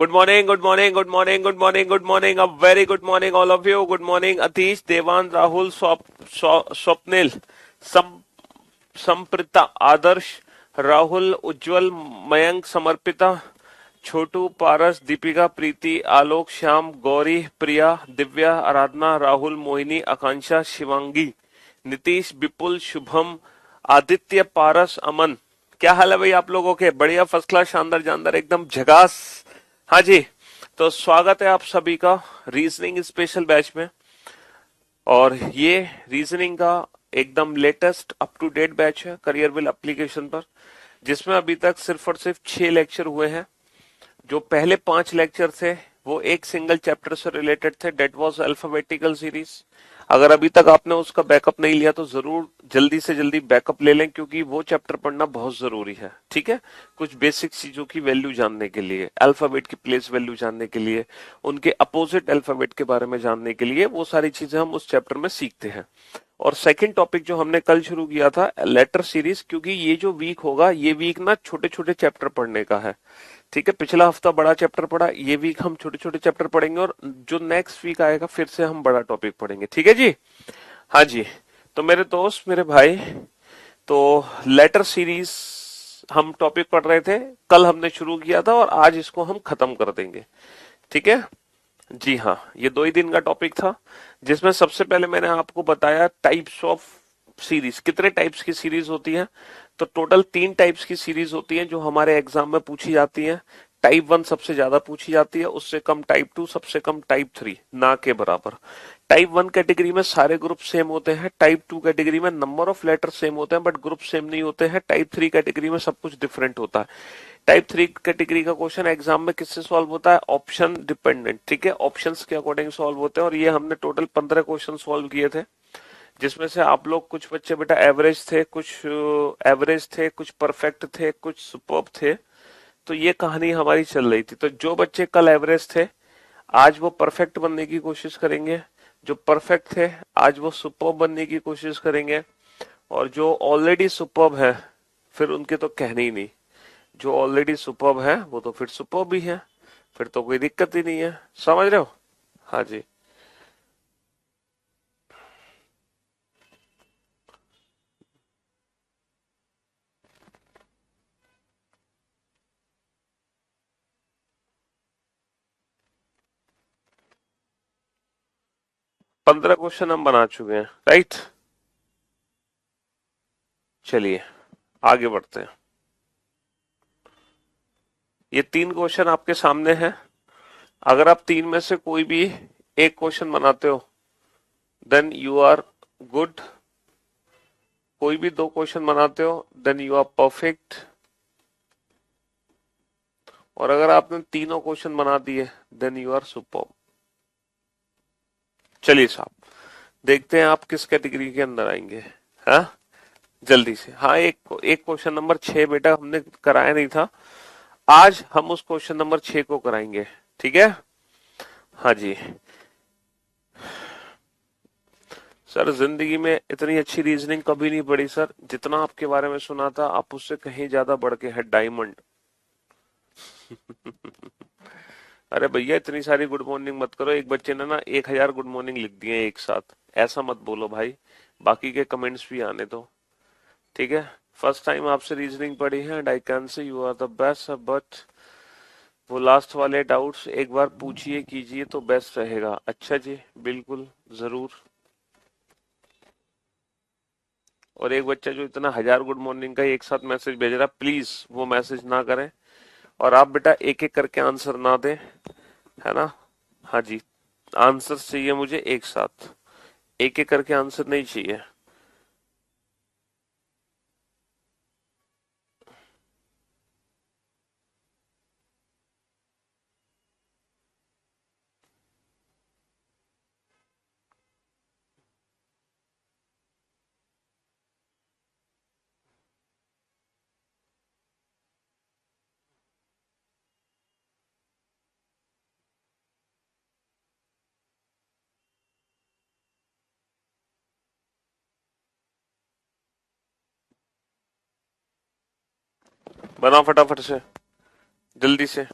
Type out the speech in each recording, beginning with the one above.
Good morning, good morning, good morning, good morning, good morning. A very good morning, all of you. Good morning, Atish, Devan, Rahul, Swapnil, Sam, Samprita, Adarsh, Rahul, उज्जवल, मयंक, समर्पिता, छोटू, पारस, दीपिका, प्रीति, आलोक, श्याम, गौरी, प्रिया, दिव्या, आराधना, राहुल, मोहिनी, आकांक्षा, शिवांगी, नीतीश, विपुल, शुभम, आदित्य, पारस, अमन। क्या हाल है भाई आप लोगों के? बढ़िया, first class, शानदार जानदार, एकदम झकास। हाँ जी। तो स्वागत है आप सभी का रीजनिंग स्पेशल बैच में। और ये रीजनिंग का एकदम latest up to date batch है करियर विल एप्लीकेशन पर, जिसमें अभी तक सिर्फ और सिर्फ 6 लेक्चर हुए हैं। जो पहले 5 लेक्चर थे वो एक सिंगल चैप्टर से रिलेटेड थे, डेट वाज अल्फाबेटिकल सीरीज। अगर अभी तक आपने उसका बैकअप नहीं लिया तो जरूर जल्दी से जल्दी बैकअप ले लें, क्योंकि वो चैप्टर पढ़ना बहुत जरूरी है। ठीक है, कुछ बेसिक चीजों की वैल्यू जानने के लिए, अल्फाबेट की प्लेस वैल्यू जानने के लिए, उनके अपोजिट अल्फाबेट के बारे में जानने के लिए, वो सारी चीजें हम उस चैप्टर में सीखते हैं। और सेकंड टॉपिक जो हमने कल शुरू किया था, लेटर सीरीज, क्योंकि ये जो वीक होगा ये वीक ना छोटे छोटे चैप्टर पढ़ने का है। ठीक है, पिछला हफ्ता बड़ा चैप्टर पढ़ा, ये वीक हम छोटे छोटे चैप्टर पढ़ेंगे, और जो नेक्स्ट वीक आएगा फिर से हम बड़ा टॉपिक पढ़ेंगे। ठीक है जी? हाँ जी। तो मेरे दोस्त, मेरे भाई, तो लेटर सीरीज हम टॉपिक पढ़ रहे थे, कल हमने शुरू किया था और आज इसको हम खत्म कर देंगे। ठीक है जी? हाँ, ये 2 ही दिन का टॉपिक था, जिसमें सबसे पहले मैंने आपको बताया टाइप्स ऑफ सीरीज, कितने टाइप्स की सीरीज होती है। तो टोटल 3 टाइप्स की सीरीज होती है जो हमारे एग्जाम में पूछी जाती है। टाइप 1 सबसे ज्यादा पूछी जाती है, उससे कम टाइप 2, सबसे कम टाइप 3, ना के बराबर। टाइप 1 कैटेगरी में सारे ग्रुप सेम होते हैं, टाइप 2 कैटेगरी में नंबर ऑफ लेटर सेम होते हैं बट ग्रुप सेम नहीं होते हैं, टाइप 3 कैटेगरी में सब कुछ डिफरेंट होता है। टाइप 3 कैटेगरी का क्वेश्चन एग्जाम में किससे सॉल्व होता है? Option dependent. ठीक है, ऑप्शंस के अकॉर्डिंग सॉल्व होते हैं, और ये हमने टोटल 15 क्वेश्चन सॉल्व किए थे, जिसमें से आप लोग, कुछ बच्चे बेटा एवरेज थे, कुछ एवरेज थे, कुछ परफेक्ट थे, कुछ सुपर्ब थे। तो ये कहानी हमारी चल रही थी। तो जो बच्चे कल एवरेज थे आज वो परफेक्ट बनने की कोशिश करेंगे, जो परफेक्ट थे आज वो सुपर्ब बनने की कोशिश करेंगे, और जो ऑलरेडी सुपर्ब है फिर उनके तो कहने ही नहीं। जो ऑलरेडी सुपर्ब है वो तो फिर सुपर्ब भी है, फिर तो कोई दिक्कत ही नहीं है। समझ रहे हो? हाँ जी। 15 क्वेश्चन हम बना चुके हैं, राइट? चलिए आगे बढ़ते हैं। ये 3 क्वेश्चन आपके सामने हैं। अगर आप तीन में से कोई भी एक क्वेश्चन बनाते हो देन यू आर गुड। कोई भी 2 क्वेश्चन बनाते हो देन यू आर परफेक्ट। और अगर आपने तीनों क्वेश्चन बना दिए देन यू आर सुपर। चलिए साहब, देखते हैं आप किस कैटेगरी के अंदर आएंगे। हाँ, जल्दी से। हाँ, एक एक क्वेश्चन नंबर 6 बेटा हमने कराया नहीं था, आज हम उस क्वेश्चन नंबर 6 को कराएंगे। ठीक है? हाँ जी। सर, जिंदगी में इतनी अच्छी रीजनिंग कभी नहीं पढ़ी सर, जितना आपके बारे में सुना था आप उससे कहीं ज्यादा बढ़ के है डायमंड। अरे भैया, इतनी सारी गुड मॉर्निंग मत करो, एक बच्चे ने ना 1000 गुड मॉर्निंग लिख दिए एक साथ। ऐसा मत बोलो भाई, बाकी के कमेंट्स भी आने दो। ठीक है? फर्स्ट टाइम आपसे रीजनिंग पढ़ी है and I can say you are the best, but वो लास्ट वाले डाउट्स एक बार पूछिए कीजिए तो बेस्ट रहेगा। अच्छा जी, बिल्कुल, जरूर। और एक बच्चा जो इतना 1000 गुड मॉर्निंग का एक साथ मैसेज भेज रहा, प्लीज वो मैसेज ना करें। और आप बेटा एक एक करके आंसर ना दें, है ना? हाँ जी, आंसर चाहिए मुझे एक साथ, एक एक करके आंसर नहीं चाहिए। बनाओ फटाफट से, जल्दी से।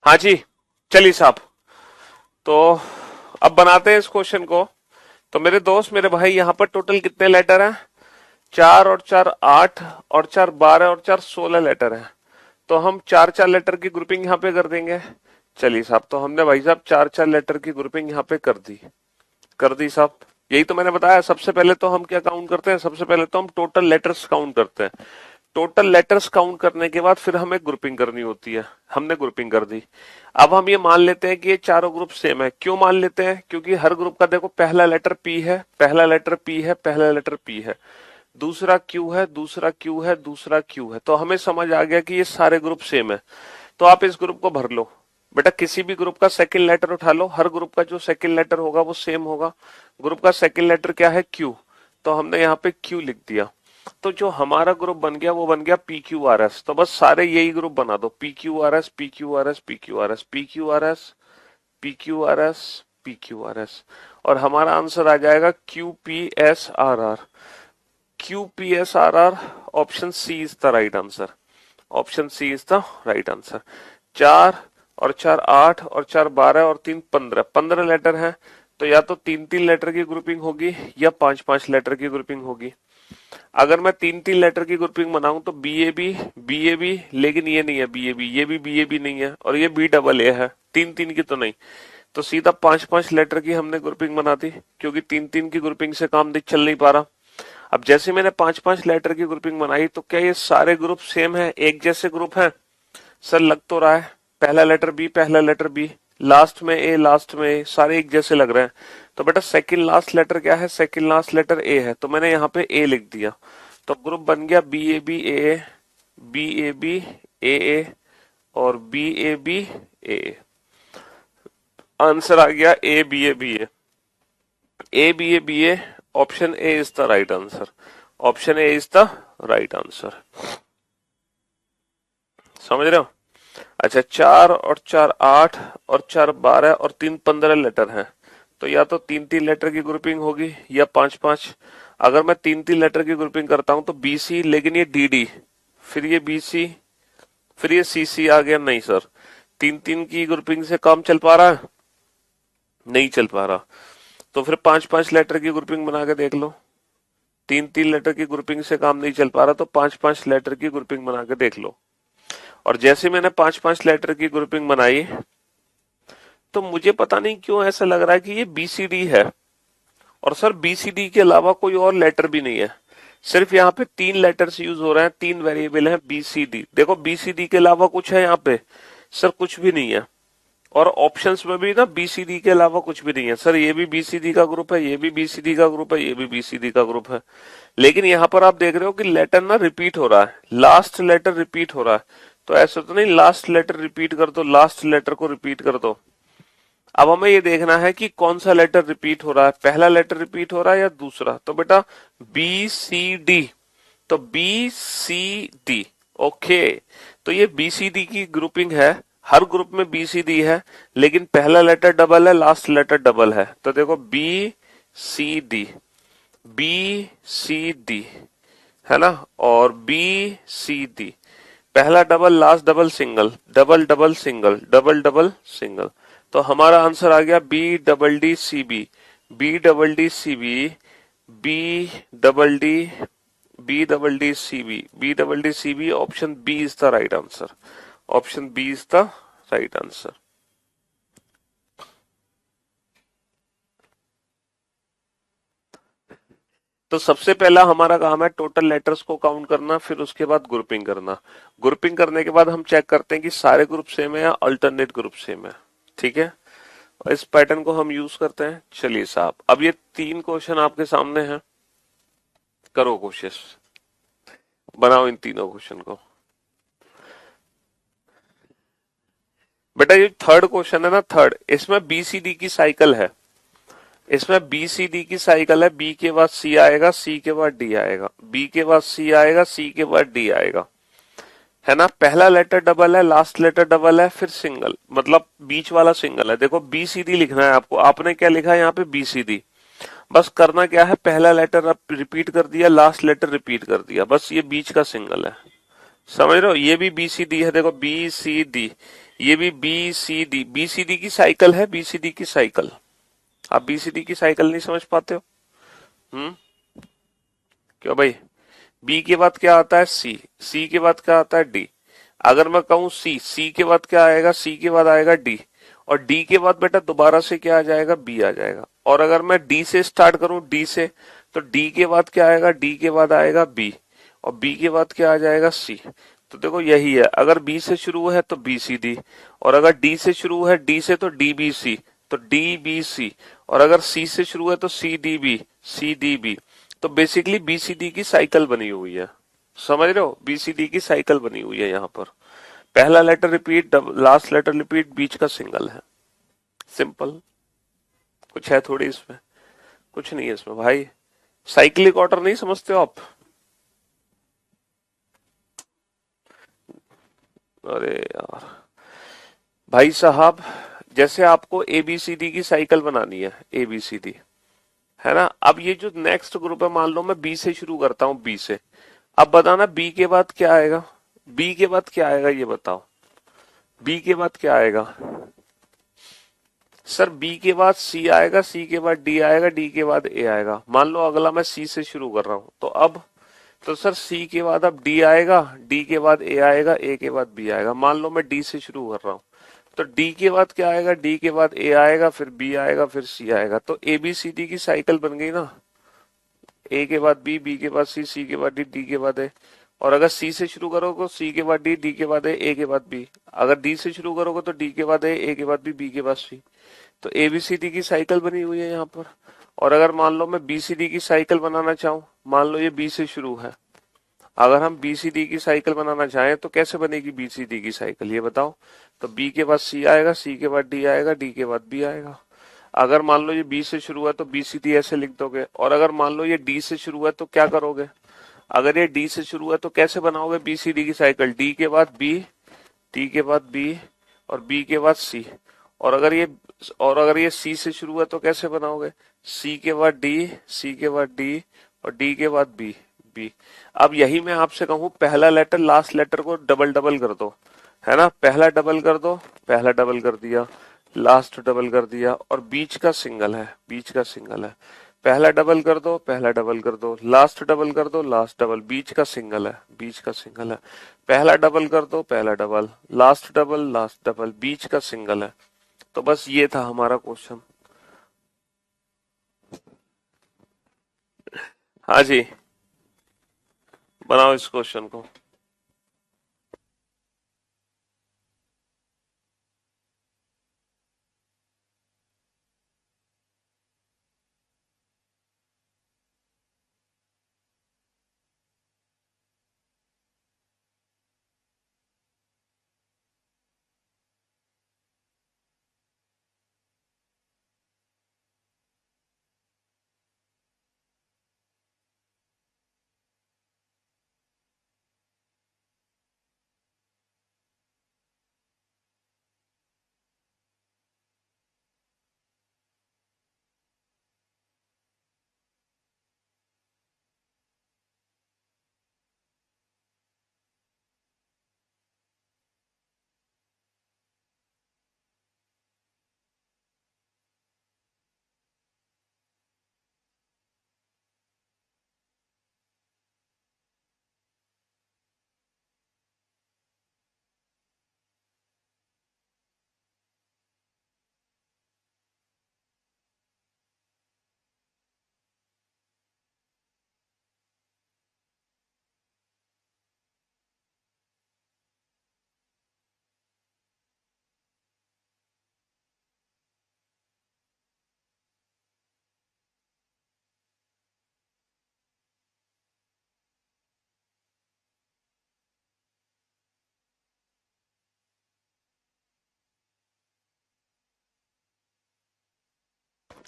हाँ जी, चलिए साहब। तो अब बनाते हैं इस क्वेश्चन को। तो मेरे दोस्त, मेरे भाई, यहाँ पर टोटल कितने लेटर हैं? 4 और 4 8 और 4 12 और 4 16 लेटर हैं। तो हम 4 4 लेटर की ग्रुपिंग यहाँ पे कर देंगे। चलिए साहब, तो हमने भाई साहब 4 4 लेटर की ग्रुपिंग यहाँ पे कर दी साहब। यही तो मैंने बताया। सबसे पहले तो हम क्या काउंट करते हैं? सबसे पहले तो हम टोटल लेटर्स काउंट करते हैं। टोटल लेटर्स काउंट करने के बाद फिर हमें ग्रुपिंग करनी होती है। हमने ग्रुपिंग कर दी। अब हम ये मान लेते हैं कि ये चारों ग्रुप सेम है। क्यों मान लेते हैं? क्योंकि हर ग्रुप का देखो पहला लेटर पी है, पहला लेटर पी है, पहला लेटर पी है, दूसरा क्यू है, दूसरा क्यू है, दूसरा क्यू है। तो हमें समझ आ गया कि ये सारे ग्रुप सेम है। तो आप इस ग्रुप को भर लो। बेटा किसी भी ग्रुप का सेकंड लेटर उठा लो, हर ग्रुप का जो सेकंड लेटर होगा वो सेम होगा। ग्रुप का सेकंड लेटर क्या है? क्यू। तो हमने यहाँ पे क्यू लिख दिया। तो जो हमारा ग्रुप बन गया वो बन गया पी क्यू आर एस। तो बस सारे यही ग्रुप बना दो, P Q R S, P Q R S, P Q R S, P Q R S, P Q R S, P Q R S. और हमारा आंसर आ जाएगा Q P S R R. Q P S R R. Option C is the right answer. Option C is the right answer. 4 और 4 8 और 4 12 और 3 15, 15 letter हैं। तो या तो 3 3 लेटर की ग्रुपिंग होगी या 5 5 लेटर की ग्रुपिंग होगी। अगर मैं 3 3 लेटर की ग्रुपिंग बनाऊं तो बी ए बी, लेकिन ये नहीं है बी ए बी, ये भी बी ए बी नहीं है, और ये बी डबल ए है। 3 3 की तो नहीं। तो सीधा 5 5 लेटर की हमने ग्रुपिंग बना दी, क्योंकि 3 3 की ग्रुपिंग से काम चल नहीं पा रहा। अब जैसे मैंने 5 5 लेटर की ग्रुपिंग बनाई, तो क्या ये सारे ग्रुप सेम है, एक जैसे ग्रुप है? सर लग तो रहा है। पहला लेटर बी, पहला लेटर बी, लास्ट में ए, लास्ट में ए, सारे एक जैसे लग रहे हैं। तो बेटा सेकंड लास्ट लेटर क्या है? सेकंड लास्ट लेटर ए है। तो मैंने यहाँ पे ए लिख दिया। तो ग्रुप बन गया B A B A, B A B A और B A B A. Answer आ गया A B A B A, A B A B A. Option A is the right answer. Option A is the right answer. समझ रहे हो? अच्छा, 4 और 4 8 और 4 12 और 3 15 लेटर हैं। तो या तो 3 3 लेटर की ग्रुपिंग होगी या 5 5। अगर मैं 3 3 लेटर की ग्रुपिंग करता हूं तो बी सी, लेकिन ये डी डी, फिर ये बी सी, फिर ये सी सी आ गया। नहीं सर, 3 3 की ग्रुपिंग से काम चल पा रहा है? नहीं चल पा रहा। तो फिर 5 5 लेटर की ग्रुपिंग बना के देख लो। 3 3 लेटर की ग्रुपिंग से काम नहीं चल पा रहा, तो 5 5 लेटर की ग्रुपिंग बना के देख लो। और जैसे मैंने 5 5 लेटर की ग्रुपिंग बनाई, तो मुझे पता नहीं क्यों ऐसा लग रहा है कि ये बीसीडी है। और सर बीसीडी के अलावा कोई और लेटर भी नहीं है। सिर्फ यहाँ पे 3 लेटर्स यूज हो रहे हैं, 3 वेरिएबल हैं बीसीडी। देखो बीसीडी के अलावा कुछ है यहाँ पे? सर कुछ भी नहीं है। और ऑप्शंस में भी ना बीसीडी के अलावा कुछ भी नहीं है। सर ये भी बीसीडी का ग्रुप है, ये भी बीसीडी का ग्रुप है, ये भी बीसीडी का ग्रुप है। लेकिन यहाँ पर आप देख रहे हो कि लेटर ना रिपीट हो रहा है, लास्ट लेटर रिपीट हो रहा है। तो ऐसा तो नहीं लास्ट लेटर रिपीट कर दो, लास्ट लेटर को रिपीट कर दो। अब हमें ये देखना है कि कौन सा लेटर रिपीट हो रहा है, पहला लेटर रिपीट हो रहा है या दूसरा। तो बेटा बी सी डी। तो बी सी डी। ओके, तो ये बी सी डी की ग्रुपिंग है। हर ग्रुप में बी सी डी है, लेकिन पहला लेटर डबल है, लास्ट लेटर डबल है। तो देखो B C D, B C D, है ना, और बी सी डी। पहला double, last double, single, double double single, double double single. तो हमारा आंसर आ गया B double D C B, B double D C B, B double D, B double D C B, B double D C B. Option B is the right answer. Option B is the right answer. तो सबसे पहला हमारा काम है total letters को count करना, फिर उसके बाद ग्रुपिंग करना। ग्रुपिंग करने के बाद हम चेक करते हैं कि सारे ग्रुप सेम है या अल्टरनेट ग्रुप सेम है। ठीक है, इस पैटर्न को हम यूज करते हैं। चलिए साहब, अब ये 3 क्वेश्चन आपके सामने हैं, करो कोशिश, बनाओ इन तीनों क्वेश्चन को। बेटा ये थर्ड क्वेश्चन है ना, थर्ड, इसमें बीसीडी की साइकिल है। इसमें बीसीडी की साइकिल है। बी के बाद सी आएगा, सी के बाद डी आएगा, बी के बाद सी आएगा, सी के बाद डी आएगा, है ना। पहला लेटर डबल है, लास्ट लेटर डबल है, फिर सिंगल, मतलब बीच वाला सिंगल है। देखो बीसीडी लिखना है आपको। आपने क्या लिखा है यहाँ पे? बीसीडी। बस करना क्या है, पहला लेटर रिपीट कर दिया, लास्ट लेटर रिपीट कर दिया, बस ये बीच का सिंगल है। समझ रहे हो? ये भी बीसीडी है, देखो बी सी डी, ये भी BCD, BCD की साइकिल है, BCD की साइकिल। आप BCD की साइकिल नहीं समझ पाते हो? क्यों भाई? बी के बाद क्या आता है? सी, सी के बाद क्या आता है? डी। अगर मैं कहूं सी, सी के बाद क्या आएगा? सी के बाद आएगा डी, और डी के बाद बेटा दोबारा से क्या आ जाएगा? बी आ जाएगा। और अगर मैं डी से स्टार्ट करूं, डी से, तो डी के बाद क्या आएगा? डी के बाद आएगा बी, और बी के बाद क्या आ जाएगा? सी। तो देखो यही है, अगर बी से शुरू है तो बी सी डी, और अगर डी से शुरू है, डी से, तो डी बी सी, तो डी बी सी, और अगर सी से शुरू है तो C D B, C D B. तो बेसिकली बीसीडी की साइकिल बनी हुई है, समझ रहे हो? बीसीडी की साइकिल बनी हुई है यहाँ पर। पहला letter repeat, last letter repeat, बीच का सिंगल है। सिंपल। कुछ है थोड़ी इसमें? कुछ नहीं है इसमें भाई। साइक्लिक ऑर्डर नहीं समझते हो आप? अरे यार भाई साहब, जैसे आपको एबीसीडी की साइकिल बनानी है, एबीसीडी, है ना? अब ये जो नेक्स्ट ग्रुप है, मान लो मैं बी से शुरू करता हूं, बी से। अब बताना बी के बाद क्या आएगा? बी के बाद क्या आएगा ये बताओ? बी के बाद क्या आएगा? सर बी के बाद सी आएगा, सी के बाद डी आएगा, डी के बाद ए आएगा। मान लो अगला मैं सी से शुरू कर रहा हूं, तो अब, तो सर सी के बाद अब डी आएगा, डी के बाद ए आएगा, ए के बाद बी आएगा। मान लो मैं डी से शुरू कर रहा हूं, तो डी के बाद क्या आएगा? डी के बाद ए आएगा, फिर बी आएगा, फिर सी आएगा। तो ए बी सी डी की साइकिल बन गई ना। ए के बाद बी के बाद सी के बाद डी के बाद ए। और अगर सी से शुरू करोगे तो सी के बाद डी के बाद ए के बाद बी। अगर डी से शुरू करोगे तो डी के बाद ए के बाद बी के बाद सी। तो एबीसीडी की साइकिल बनी हुई है यहाँ पर। और अगर मान लो मैं बीसीडी की साइकिल बनाना चाहूं, मान लो ये बी से शुरू है, अगर हम बीसीडी की साइकिल बनाना चाहें तो कैसे बनेगी बीसीडी की साइकिल ये बताओ? तो बी के बाद सी आएगा, सी के बाद डी आएगा, डी के बाद बी आएगा। अगर मान लो ये बी से शुरू है तो बीसीडी ऐसे लिख दोगे, और अगर मान लो ये डी से शुरू है तो क्या करोगे? अगर ये डी से शुरू है तो कैसे बनाओगे बीसीडी की साइकिल? डी के बाद बी, डी के बाद बी, और बी के बाद सी। और अगर ये, और अगर ये सी से शुरू है तो कैसे बनाओगे? सी के बाद डी, सी के बाद डी, और डी के बाद बी, बी। अब यही मैं आपसे कहूं, पहला लेटर लास्ट लेटर को डबल डबल कर दो, है ना? पहला डबल कर दो, पहला डबल कर दिया, लास्ट डबल कर दिया, और बीच का सिंगल है, बीच का सिंगल है। पहला डबल कर दो, पहला डबल कर दो, लास्ट डबल कर दो, लास्ट डबल, बीच का सिंगल है, बीच का सिंगल है। पहला डबल कर दो, पहला double, last double, last double, बीच का सिंगल है। तो बस ये था हमारा क्वेश्चन। हाँ जी, बनाओ इस क्वेश्चन को।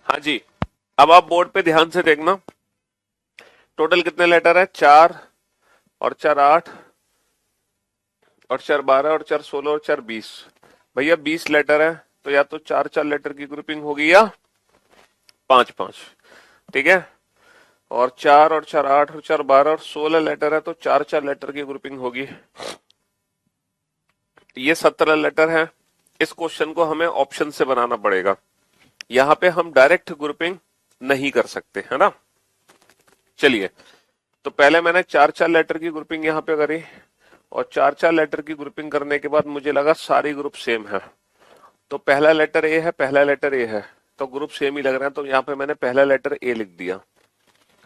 हाँ जी, अब आप बोर्ड पे ध्यान से देखना। टोटल कितने लेटर है? 4 और 4 8, और 4 12, और 4 16, और 4 20। भैया 20 लेटर है, तो या तो 4 4 लेटर की ग्रुपिंग होगी, या 5 5। ठीक है? और 4 और 4 8, और 4 12, और 16 लेटर है, तो 4 4 लेटर की ग्रुपिंग होगी। ये 17 लेटर है। इस क्वेश्चन को हमें ऑप्शन से बनाना पड़ेगा। यहाँ पे हम डायरेक्ट ग्रुपिंग नहीं कर सकते, है ना। चलिए, तो पहले मैंने 4-4 लेटर की ग्रुपिंग यहाँ पे करी, और 4-4 लेटर की ग्रुपिंग करने के बाद मुझे लगा सारी ग्रुप सेम है। तो पहला लेटर ए है, पहला लेटर ए है, तो ग्रुप सेम ही लग रहा है, तो यहाँ पे मैंने पहला लेटर ए लिख दिया।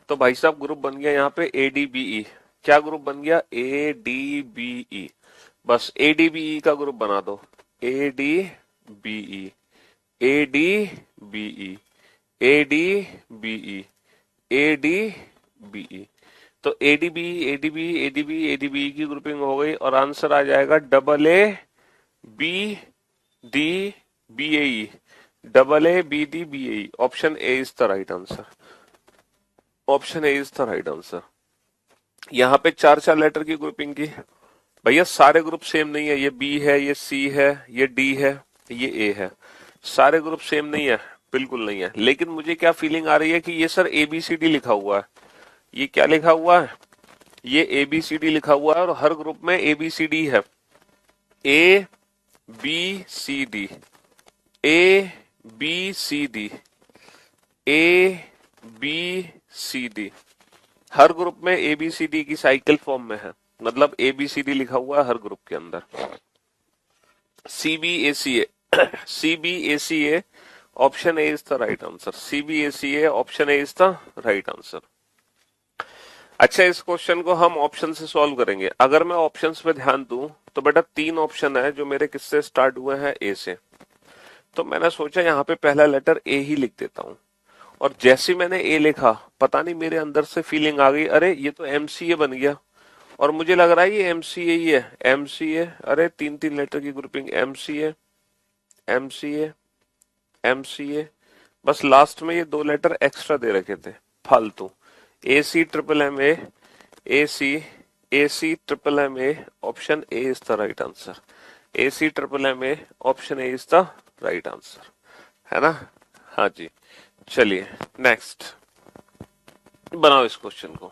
तो भाई साहब ग्रुप बन गया यहाँ पे ADBE। क्या ग्रुप बन गया? ADBE। बस ADBE का ग्रुप बना दो। ADBE, ADBE, ADBE, ADBE। तो ADBE, ADBE, ADBE, ADBE की ग्रुपिंग हो गई, और आंसर आ जाएगा AABDBAE। AABDBAE। Option A is the right answer. Option A is the right answer. यहाँ पे 4-4 लेटर की ग्रुपिंग की। भैया सारे ग्रुप सेम नहीं है, ये बी है, ये सी है, ये डी है, ये ए है। सारे ग्रुप सेम नहीं है, बिल्कुल नहीं है। लेकिन मुझे क्या फीलिंग आ रही है कि ये सर ABCD लिखा हुआ है। ये क्या लिखा हुआ है? ये ABCD लिखा हुआ है, और हर ग्रुप में ABCD है। ABCD, ABCD, ABCD। हर ग्रुप में ABCD की साइकिल फॉर्म में है, मतलब ABCD लिखा हुआ है हर ग्रुप के अंदर। CBACA, CBACA, option A is the right answer. CBACA, option A is the right answer. अच्छा, इस क्वेश्चन को हम ऑप्शन से सॉल्व करेंगे। अगर मैं ऑप्शंस पे ध्यान दूं तो बेटा 3 ऑप्शन है जो मेरे किससे स्टार्ट हुए हैं? ए से। तो मैंने सोचा यहाँ पे पहला लेटर ए ही लिख देता हूं, और जैसे मैंने ए लिखा, पता नहीं मेरे अंदर से फीलिंग आ गई, अरे ये तो MCA बन गया। और मुझे लग रहा है ये MCA ही है। MCA, अरे 3-3 लेटर की ग्रुपिंग। MCA, MCA, MCA। बस लास्ट में ये 2 लेटर एक्स्ट्रा दे रखे थे फालतू। AC, AC, AC, option A is the right answer. AC, option A is the right answer, है ना। हाँ जी, चलिए नेक्स्ट बनाओ इस क्वेश्चन को।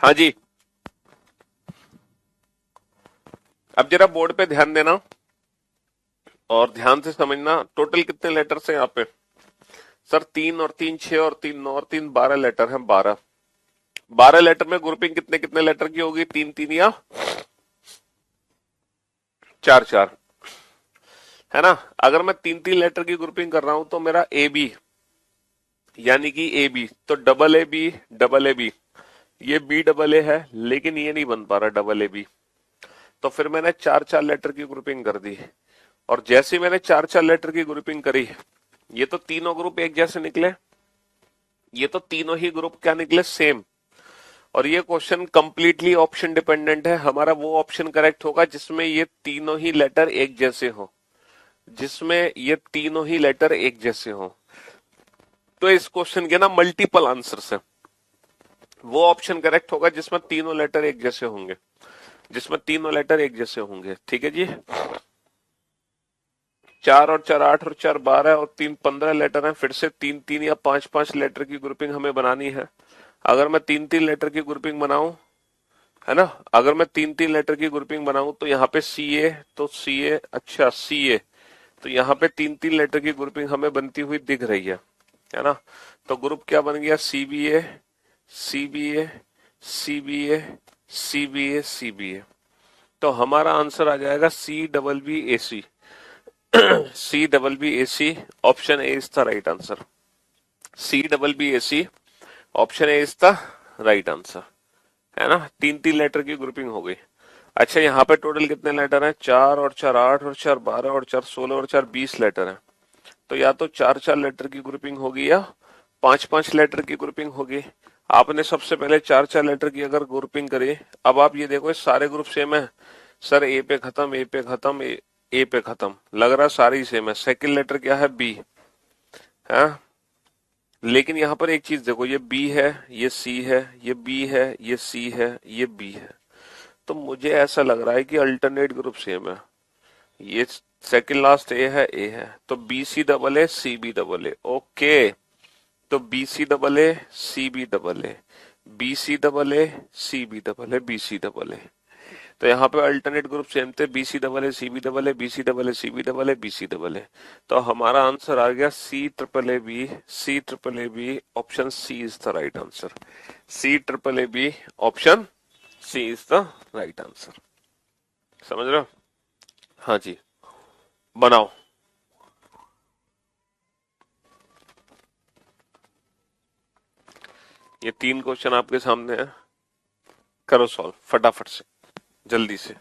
हाँ जी, अब जरा बोर्ड पे ध्यान देना और ध्यान से समझना। टोटल कितने लेटर्स हैं यहाँ पे? सर 3 और 3 6 और 3 9 और 3 12 लेटर हैं, 12। 12 लेटर में ग्रुपिंग कितने कितने लेटर की होगी? 3 3 या 4 4, है ना। अगर मैं 3 3 लेटर की ग्रुपिंग कर रहा हूं तो मेरा ए बी, यानी कि ए बी, तो double A B, double A B, ये बी डबल ए है, लेकिन ये नहीं बन पा रहा डबल ए बी। तो फिर मैंने 4 4 लेटर की ग्रुपिंग कर दी, और जैसे ही मैंने 4 4 लेटर की ग्रुपिंग करी, ये तो तीनों ग्रुप एक जैसे निकले, ये तो तीनों ही ग्रुप क्या निकले? सेम। और ये क्वेश्चन कंप्लीटली ऑप्शन डिपेंडेंट है, हमारा वो ऑप्शन करेक्ट होगा जिसमें ये तीनों ही लेटर एक जैसे हो, जिसमें ये तीनों ही लेटर एक जैसे हो। तो इस क्वेश्चन के ना मल्टीपल आंसर्स हैं, वो ऑप्शन करेक्ट होगा जिसमें तीनों लेटर एक जैसे होंगे, जिसमें तीनों लेटर एक जैसे होंगे। ठीक है जी। 4 और 4 8 और 4 12 और 3 15 लेटर हैं। फिर से 3 3 या 5 5 लेटर की ग्रुपिंग हमें बनानी है। अगर मैं 3 3 लेटर की ग्रुपिंग बनाऊं, है ना, अगर मैं 3 3 लेटर की ग्रुपिंग बनाऊं तो यहाँ पे सी ए, तो सी ए, अच्छा सी ए, तो यहाँ पे 3 3 लेटर की ग्रुपिंग हमें बनती हुई दिख रही है ना। तो ग्रुप क्या बन गया? C B A, C B A, C B A, C B A, C B A. तो हमारा आंसर आ जाएगा C double B A C. C double B A C, option A is the right answer. C double B A C, option A is the right answer, है ना। 3 3 letter की grouping हो गई। अच्छा, यहाँ पे टोटल कितने लेटर हैं? 4 और 4 8 और 4 12 और 4 16 और 4 20 लेटर हैं। तो या तो 4 4 लेटर की ग्रुपिंग होगी या 5 5 लेटर की ग्रुपिंग होगी। आपने सबसे पहले 4 4 लेटर की अगर ग्रुपिंग करी, अब आप ये देखो, सारे ग्रुप सेम है। सर ए पे खत्म, ए पे खत्म, ए पे खत्म, लग रहा सारी सेम है। सेकंड लेटर क्या है? बी है। लेकिन यहां पर एक चीज देखो, ये बी है, ये सी है, ये बी है, ये सी है, ये बी है। तो मुझे ऐसा लग रहा है कि अल्टरनेट ग्रुप सेम है। ये सेकंड लास्ट ए है, ए है, तो B C double A, C B double A. Okay, तो B C double A, C B double A, B C double A, C B double A, B C double A. तो यहाँ पे alternate group same थे, B C double A, C B double A, B C double A, C B double A, B C double A. तो हमारा answer आ गया C triple A B, C triple A B, option C is the right answer. C triple A B, option C is the right answer. समझ रहे हो? हाँ जी, बनाओ। ये 3 क्वेश्चन आपके सामने है, करो सॉल्व फटाफट से, जल्दी से।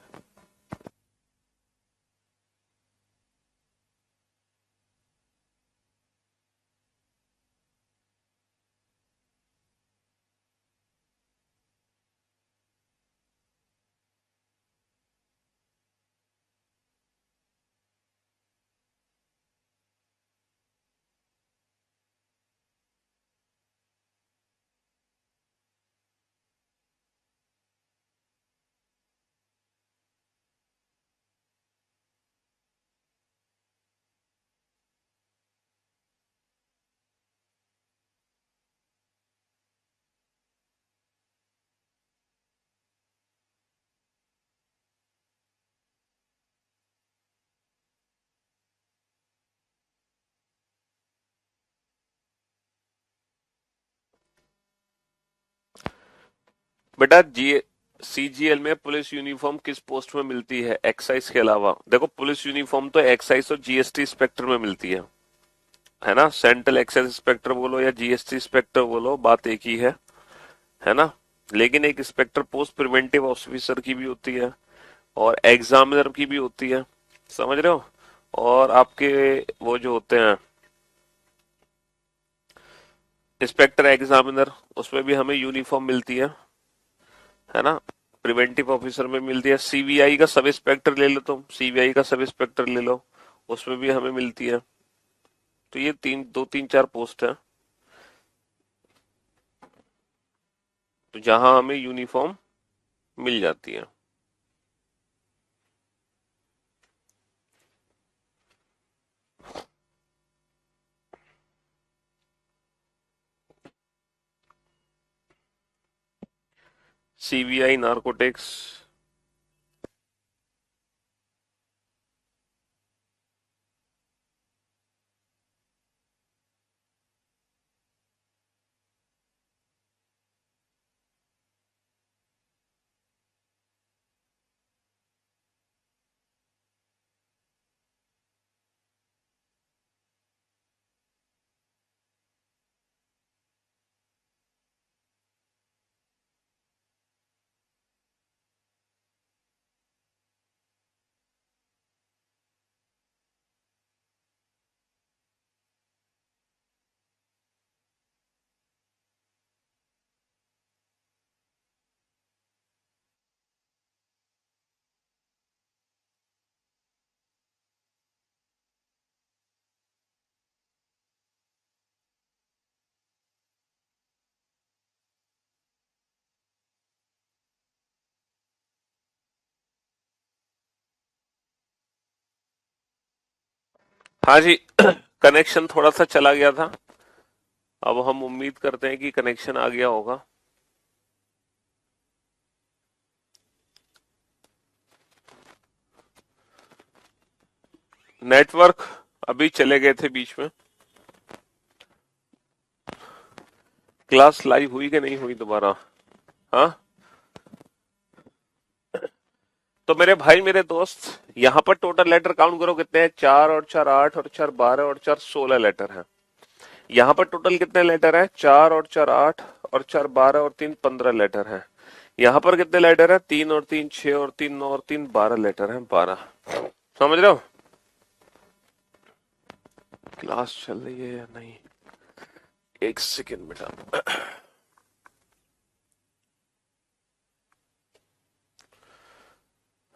बेटा जी, सीजीएल में पुलिस यूनिफॉर्म किस पोस्ट में मिलती है एक्साइज के अलावा? देखो, पुलिस यूनिफॉर्म तो एक्साइज और जीएसटी इंस्पेक्टर में मिलती है ना। सेंट्रल एक्साइज इंस्पेक्टर बोलो या जीएसटी इंस्पेक्टर बोलो, बात एक ही है ना। लेकिन एक इंस्पेक्टर पोस्ट प्रिवेंटिव ऑफिसर की भी होती है और एग्जामिनर की भी होती है, समझ रहे हो। और आपके वो जो होते हैं इंस्पेक्टर एग्जामिनर, उसमें भी हमें यूनिफॉर्म मिलती है ना। प्रिवेंटिव ऑफिसर में मिलती है। सीबीआई का सब इंस्पेक्टर ले लो, तुम सीबीआई का सब इंस्पेक्टर ले लो, उसमें भी हमें मिलती है। तो ये 3 पोस्ट है, तो जहां हमें यूनिफॉर्म मिल जाती है। सीबीआई नारकोटिक्स, हाँ जी कनेक्शन थोड़ा सा चला गया था, अब हम उम्मीद करते हैं कि कनेक्शन आ गया होगा। नेटवर्क अभी चले गए थे बीच में। क्लास लाइव हुई कि नहीं हुई दोबारा? हाँ, तो मेरे भाई मेरे दोस्त, यहाँ पर टोटल लेटर काउंट करो कितने हैं। 4 और 4 8 और 4 12 और 4 16 लेटर हैं। यहाँ पर टोटल कितने लेटर हैं? 4 और 4 8 और 4 12 और 3 15 लेटर हैं। यहाँ पर कितने लेटर हैं? 3 और 3 6 और 3 9 और 3 12 लेटर हैं, 12। समझ रहे हो? क्लास चल रही है या नहीं? एक सेकेंड बेटा।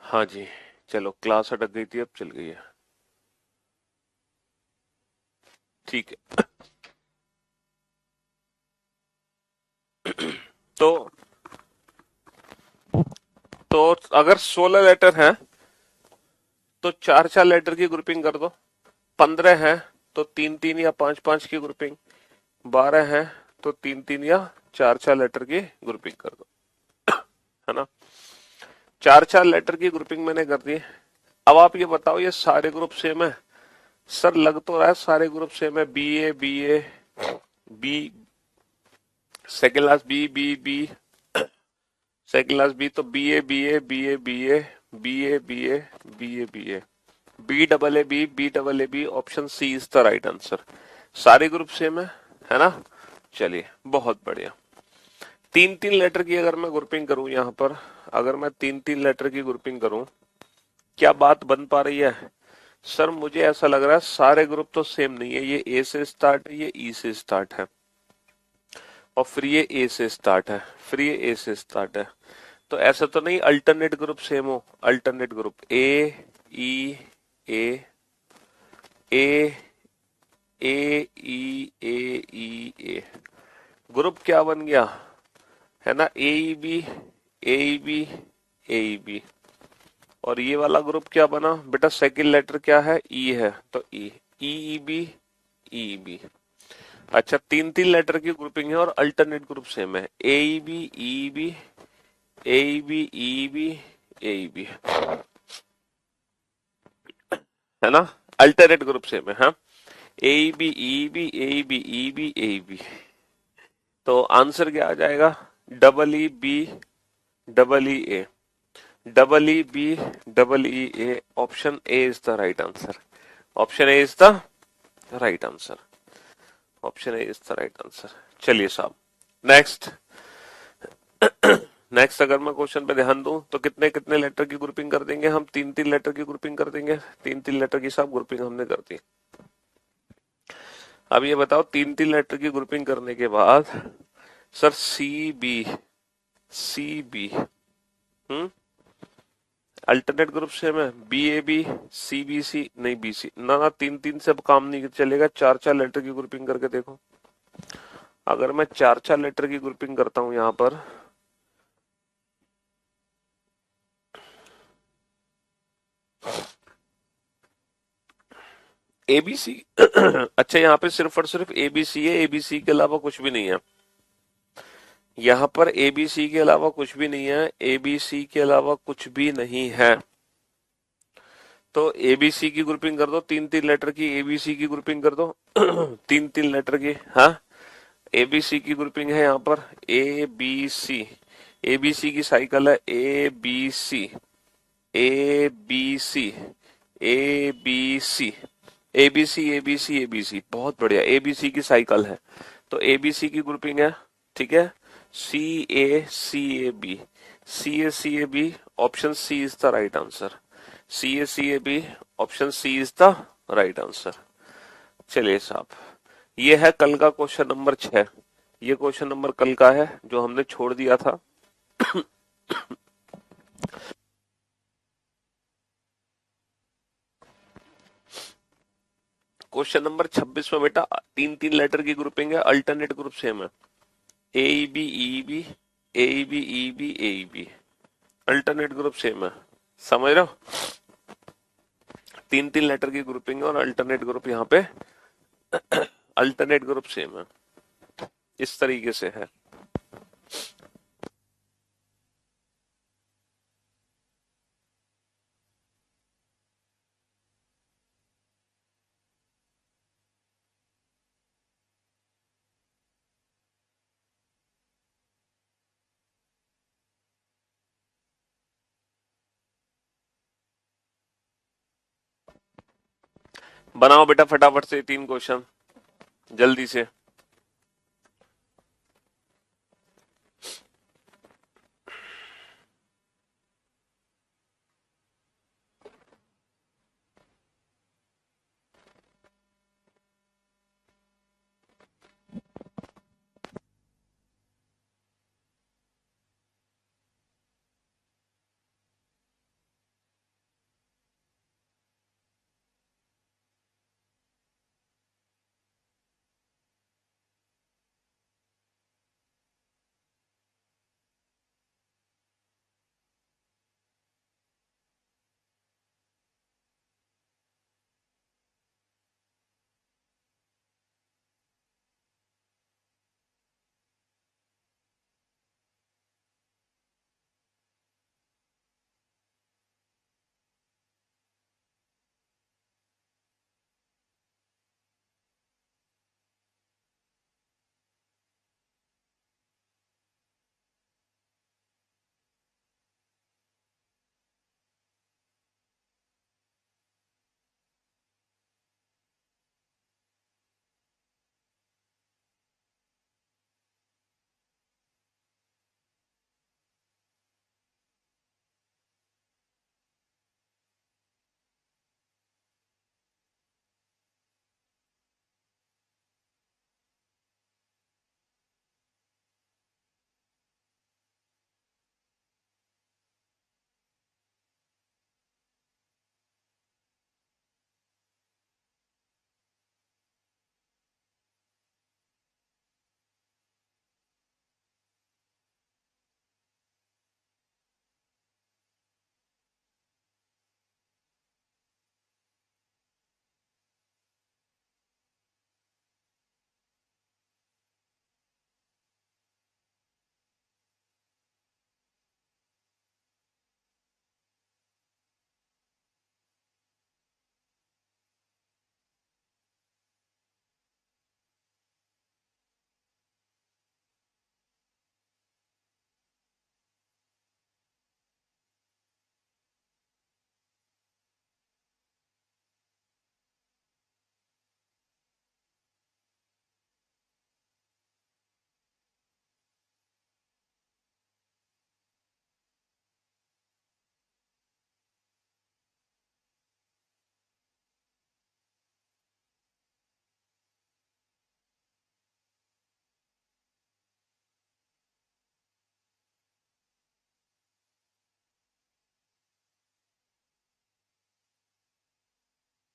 हाँ जी, चलो क्लास अटक गई थी, अब चल गई है। ठीक है। तो तो अगर 16 लेटर हैं तो 4 4 लेटर की ग्रुपिंग कर दो। 15 हैं तो 3 3 या 5 5 की ग्रुपिंग। 12 हैं तो 3 3 या 4 4 लेटर की ग्रुपिंग कर दो, है ना। 4 4 लेटर की ग्रुपिंग मैंने कर दी। अब आप ये बताओ, ये सारे ग्रुप सेम है? सर लग तो रहा है सारे ग्रुप सेम है। B A B, second last B second class B, तो B A B option C is the right answer. सारे ग्रुप सेम है ना। चलिए बहुत बढ़िया। 3 3 लेटर की अगर मैं ग्रुपिंग करूं यहाँ पर, अगर मैं 3 3 लेटर की ग्रुपिंग करूं, क्या बात बन पा रही है? सर मुझे ऐसा लग रहा है सारे ग्रुप तो सेम नहीं है। ये ए से स्टार्ट है, ये ई से स्टार्ट है, और फिर ये ए से स्टार्ट है, फिर ये ए से स्टार्ट है। तो ऐसा तो नहीं अल्टरनेट ग्रुप सेम हो? Alternate group A E A A A A group क्या बन गया, है ना? ए ई बी ए ई बी। और ये वाला ग्रुप क्या बना बेटा? सेकंड लेटर क्या है? ई है, तो ई बी। अच्छा, 3 3 लेटर की ग्रुपिंग है और अल्टरनेट ग्रुप सेम है। A E B E B A B, है ना। अल्टरनेट ग्रुप सेम है, हाँ। ए बी तो आंसर क्या आ जाएगा? Double E B A. Option A is the right answer. Option A is the right answer. Option A is the right answer. चलिए साहब, नेक्स्ट। नेक्स्ट अगर मैं क्वेश्चन पे ध्यान दूं तो कितने कितने लेटर की ग्रुपिंग कर देंगे हम? 3 3 लेटर की ग्रुपिंग कर देंगे। 3 3 लेटर की सब ग्रुपिंग हमने कर दी। अब ये बताओ, 3 3 लेटर की ग्रुपिंग करने के बाद सर सी बी हम्म अल्टरनेट ग्रुप से में बी सी बी सी नहीं, बी सी ना ना, 3 3 से अब काम नहीं चलेगा। 4 4 लेटर की ग्रुपिंग करके देखो। अगर मैं 4 4 लेटर की ग्रुपिंग करता हूं यहां पर, एबीसी। अच्छा, यहाँ पे सिर्फ और सिर्फ एबीसी है, एबीसी के अलावा कुछ भी नहीं है। यहाँ पर एबीसी के अलावा कुछ भी नहीं है, एबीसी के अलावा कुछ भी नहीं है। तो एबीसी की ग्रुपिंग कर दो, 3 3 लेटर की एबीसी की ग्रुपिंग कर दो। 3 3 लेटर की, हाँ। एबीसी की ग्रुपिंग है यहाँ पर ए बी सी। एबीसी की साइकिल है A B C A B C A B C A B C A B C A B C. बहुत बढ़िया, एबीसी की साइकिल है। तो एबीसी की ग्रुपिंग है, ठीक है। C A B option C is the right answer. C A B option C is the right answer. चलिए साहब, ये है कल का क्वेश्चन नंबर 6। ये क्वेश्चन नंबर कल का है जो हमने छोड़ दिया था। क्वेश्चन नंबर 26 में बेटा 3 3 लेटर की ग्रुपिंग है, अल्टरनेट ग्रुप सेम है। A B E B alternate group same है। समझ रहे हो? तीन तीन लेटर की ग्रुपिंग है और अल्टरनेट ग्रुप यहाँ पे अल्टरनेट ग्रुप सेम है, इस तरीके से है। बनाओ बेटा फटाफट से 3 क्वेश्चन जल्दी से।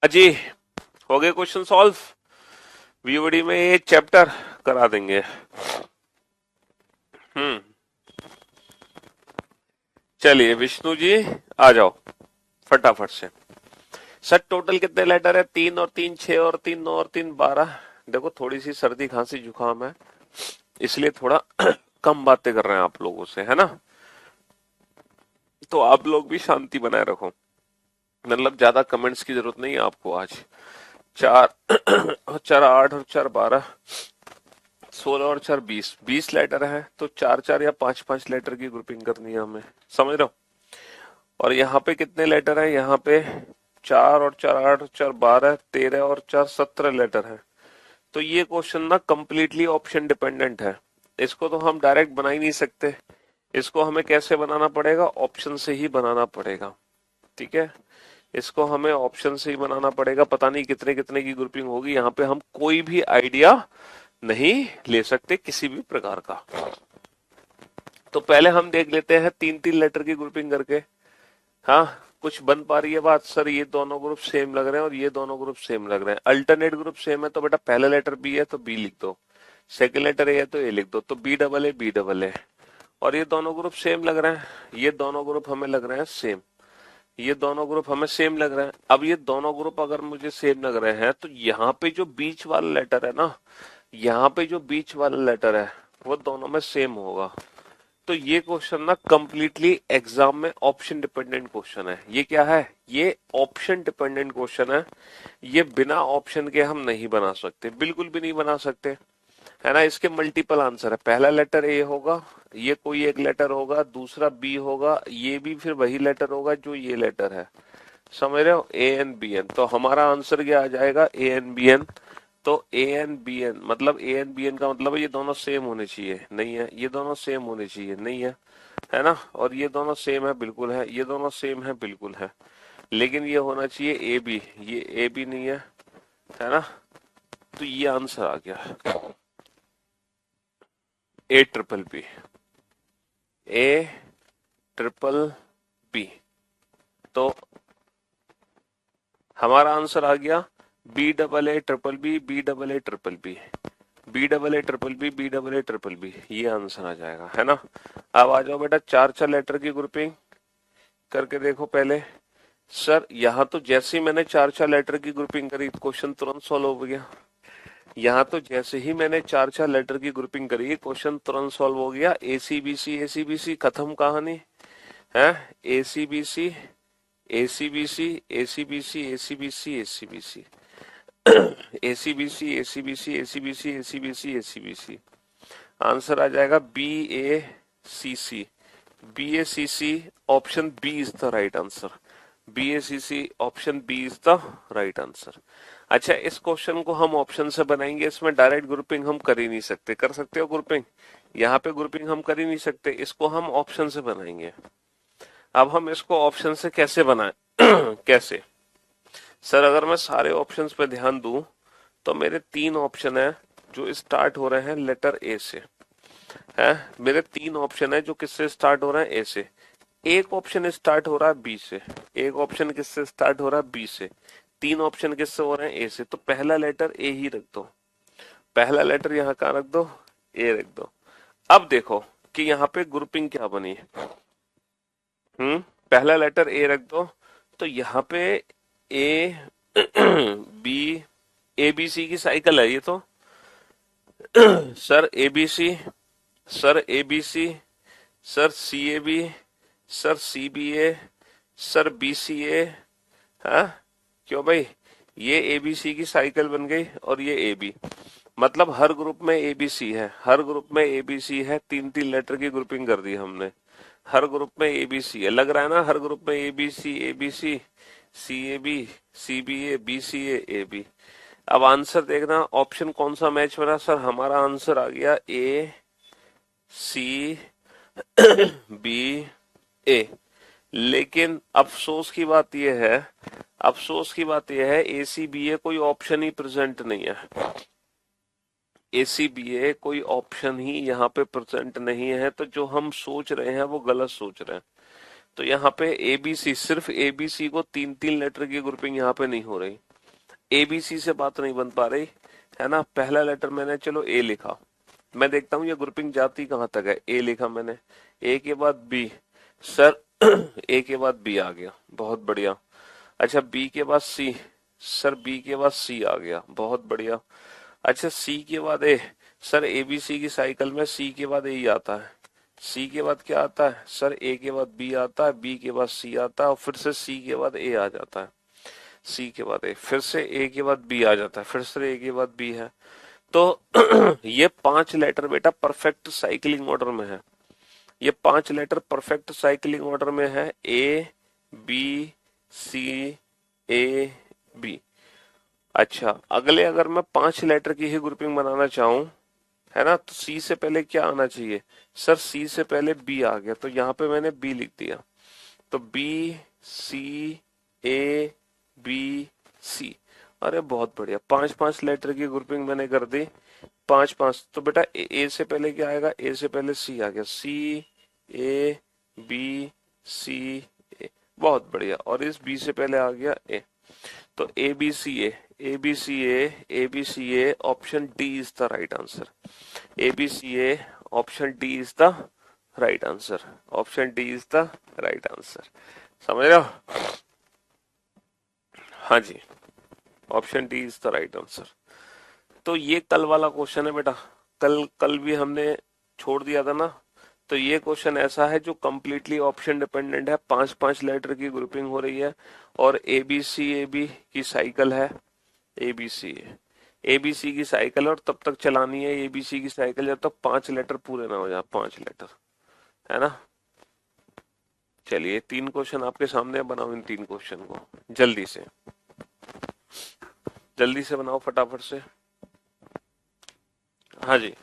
जी हो गए क्वेश्चन सॉल्व। वीओडी में ये चैप्टर करा देंगे। चलिए विष्णु जी आ जाओ फटाफट से। सर टोटल कितने लेटर है? 3 और 3 6 और 3 9 और 3 12। देखो थोड़ी सी सर्दी खांसी जुकाम है, इसलिए थोड़ा कम बातें कर रहे हैं आप लोगों से, है ना? तो आप लोग भी शांति बनाए रखो, मतलब ज्यादा कमेंट्स की जरूरत नहीं है आपको आज। 4 और 4 8 और 4 12 16 और 4 20 20 लेटर है, तो 4 4 या 5 5 लेटर की ग्रुपिंग करनी है हमें, समझ रहे हो? और यहाँ पे कितने लेटर है? यहाँ पे 4 और 4 8 और 4 12 13 और 4 17 लेटर है। तो ये क्वेश्चन ना कंप्लीटली ऑप्शन डिपेंडेंट है, इसको तो हम डायरेक्ट बना ही नहीं सकते। इसको हमें कैसे बनाना पड़ेगा? ऑप्शन से ही बनाना पड़ेगा, ठीक है? इसको हमें ऑप्शन से ही बनाना पड़ेगा। पता नहीं कितने कितने की ग्रुपिंग होगी, यहाँ पे हम कोई भी आइडिया नहीं ले सकते किसी भी प्रकार का। तो पहले हम देख लेते हैं 3 3 लेटर की ग्रुपिंग करके। हाँ कुछ बन पा रही है बात? सर ये दोनों ग्रुप सेम लग रहे हैं और ये दोनों ग्रुप सेम लग रहे हैं। अल्टरनेट ग्रुप सेम है तो बेटा पहला लेटर बी है तो बी लिख दो, सेकंड लेटर ए है तो ए लिख दो, तो बी डबल ए। और ये दोनों ग्रुप सेम लग रहे हैं, ये दोनों ग्रुप हमें लग रहे हैं सेम, ये दोनों ग्रुप हमें सेम लग रहे हैं। अब ये दोनों ग्रुप अगर मुझे सेम लग रहे हैं तो यहाँ पे जो बीच वाला लेटर है ना, यहाँ पे जो बीच वाला लेटर है वो दोनों में सेम होगा। तो ये क्वेश्चन ना कंप्लीटली एग्जाम में ऑप्शन डिपेंडेंट क्वेश्चन है। ये क्या है? ये ऑप्शन डिपेंडेंट क्वेश्चन है। ये बिना ऑप्शन के हम नहीं बना सकते, बिल्कुल भी नहीं बना सकते, है ना। इसके मल्टीपल आंसर है। पहला लेटर ए होगा, ये कोई एक लेटर होगा, दूसरा बी होगा, ये भी फिर वही लेटर होगा जो ये लेटर है, समझ रहे हो, ए एन बी एन। तो हमारा आंसर क्या आ जाएगा? A N B N. तो ए एन बी एन मतलब ए एन बी एन का मतलब है ये दोनों सेम होने चाहिए, नहीं है। ये दोनों सेम होने चाहिए, नहीं है ना। और ये दोनों सेम है, बिल्कुल है। ये दोनों सेम है, बिल्कुल है। लेकिन ये होना चाहिए ए बी, ये ए बी नहीं है ना। तो ये आंसर आ गया A triple B, A triple B. तो हमारा आंसर आ गया B double A triple B, B double A triple B, B double A triple B, B double A triple B, ये आंसर आ जाएगा, है ना। अब आ जाओ बेटा, चार चार लेटर की ग्रुपिंग करके देखो पहले। सर यहाँ तो जैसे ही मैंने चार चार लेटर की ग्रुपिंग करी क्वेश्चन तुरंत सॉल्व हो गया। यहाँ तो जैसे ही मैंने चार चार लेटर की ग्रुपिंग करी क्वेश्चन तुरंत सॉल्व हो गया। एसीबीसी एसीबीसी खत्म कहानी है। ACBC ACBC ACBC ACBC ACBC ACBC ACBC ACBC ACBC ACBC. Answer आ जाएगा B A C C, B A C C. Option B is the right answer, B A C C, option B is the right answer. अच्छा, इस question को हम option से बनाएंगे। इसमें direct grouping हम कर ही नहीं सकते। कर सकते हो ग्रुपिंग? यहाँ पे ग्रुपिंग हम कर ही नहीं सकते, इसको हम ऑप्शन से बनाएंगे। अब हम इसको ऑप्शन से कैसे बनाएं? कैसे? सर अगर मैं सारे ऑप्शंस पे ध्यान दूं तो मेरे तीन ऑप्शन है जो स्टार्ट हो रहे हैं लेटर ए से, है। मेरे तीन ऑप्शन है जो किससे स्टार्ट हो रहे हैं? ए से। एक ऑप्शन स्टार्ट हो रहा है बी से, एक ऑप्शन किससे स्टार्ट हो रहा है? बी से। तीन ऑप्शन किससे हो रहे हैं? ए से। तो पहला लेटर ए ही रख दो, पहला लेटर यहाँ कहाँ रख दो? ए रख दो। अब देखो कि यहाँ पे ग्रुपिंग क्या बनी है। पहला लेटर ए रख दो, तो यहाँ पे ए बी, ए बी सी की साइकिल है ये तो। Sir A B C, sir A B C, sir C A B, sir C B A, sir B C A. हाँ क्यों भाई? ये ए बी सी की साइकिल बन गई और ये ए बी, मतलब हर ग्रुप में ए बी सी है, हर ग्रुप में ए बी सी है। तीन तीन लेटर की ग्रुपिंग कर दी हमने। हर ग्रुप में ए बी सी है, लग रहा है ना। हर ग्रुप में A B C, A B C, C A B, C B A, B C A B. अब आंसर देखना ऑप्शन कौन सा मैच बना। सर हमारा आंसर आ गया ए सी बी ए। लेकिन अफसोस की बात यह है, अफसोस की बात यह है ए सी बी ए कोई ऑप्शन ही प्रेजेंट नहीं है। एसीबीए कोई ऑप्शन ही यहाँ पे प्रेजेंट नहीं है। तो जो हम सोच रहे हैं वो गलत सोच रहे हैं। तो यहाँ पे एबीसी, सिर्फ एबीसी को तीन तीन लेटर की ग्रुपिंग यहाँ पे नहीं हो रही। एबीसी से बात नहीं बन पा रही, है ना। पहला लेटर मैंने चलो ए लिखा, मैं देखता हूँ ये ग्रुपिंग जाती कहाँ तक है। ए लिखा मैंने, ए के बाद बी, सर ए के बाद बी आ गया, बहुत बढ़िया। अच्छा बी के बाद सी, सर बी के बाद सी आ गया, बहुत बढ़िया। अच्छा सी के बाद ए, सर एबीसी की साइकिल में सी के बाद ए ही आता है। सी के बाद क्या आता है? सर ए के बाद बी आता है, बी के बाद सी आता है और फिर से सी के बाद ए आ जाता है। सी के बाद ए, फिर से ए के बाद बी आ जाता है, फिर से ए के बाद बी है। तो ये पांच लेटर बेटा परफेक्ट साइकिलिंग ऑर्डर में है। ये पांच लेटर परफेक्ट साइकिलिंग ऑर्डर में है, A B C A B. अच्छा अगले अगर मैं पांच लेटर की ही ग्रुपिंग बनाना चाहूं, है ना, तो सी से पहले क्या आना चाहिए? सर सी से पहले बी आ गया, तो यहाँ पे मैंने बी लिख दिया। तो बी सी ए बी सी। अरे बहुत बढ़िया, पांच पांच लेटर की ग्रुपिंग मैंने कर दी, पांच पांच। तो बेटा ए से पहले क्या आएगा? ए से पहले सी आ गया, सी ए बी सी ए, बहुत बढ़िया। और इस बी से पहले आ गया ए, तो A B C A, A B C A B C A, option D is the right answer. A B C A, option D is the right answer, option D is the right answer. समझ रहे हो? हाँ जी, option D is the right answer. तो ये कल वाला question है बेटा, कल कल भी हमने छोड़ दिया था ना। तो ये क्वेश्चन ऐसा है जो कंप्लीटली ऑप्शन डिपेंडेंट है, पांच पांच लेटर की ग्रुपिंग हो रही है और ए बी की साइकिल है। एबीसी एबीसी की साइकिल और तब तक चलानी है एबीसी की साइकिल जब तक पांच लेटर पूरे ना हो जाए, पांच लेटर, है ना। चलिए तीन क्वेश्चन आपके सामने, बनाओ इन तीन क्वेश्चन को जल्दी से, जल्दी से बनाओ फटाफट से। हाँ जी।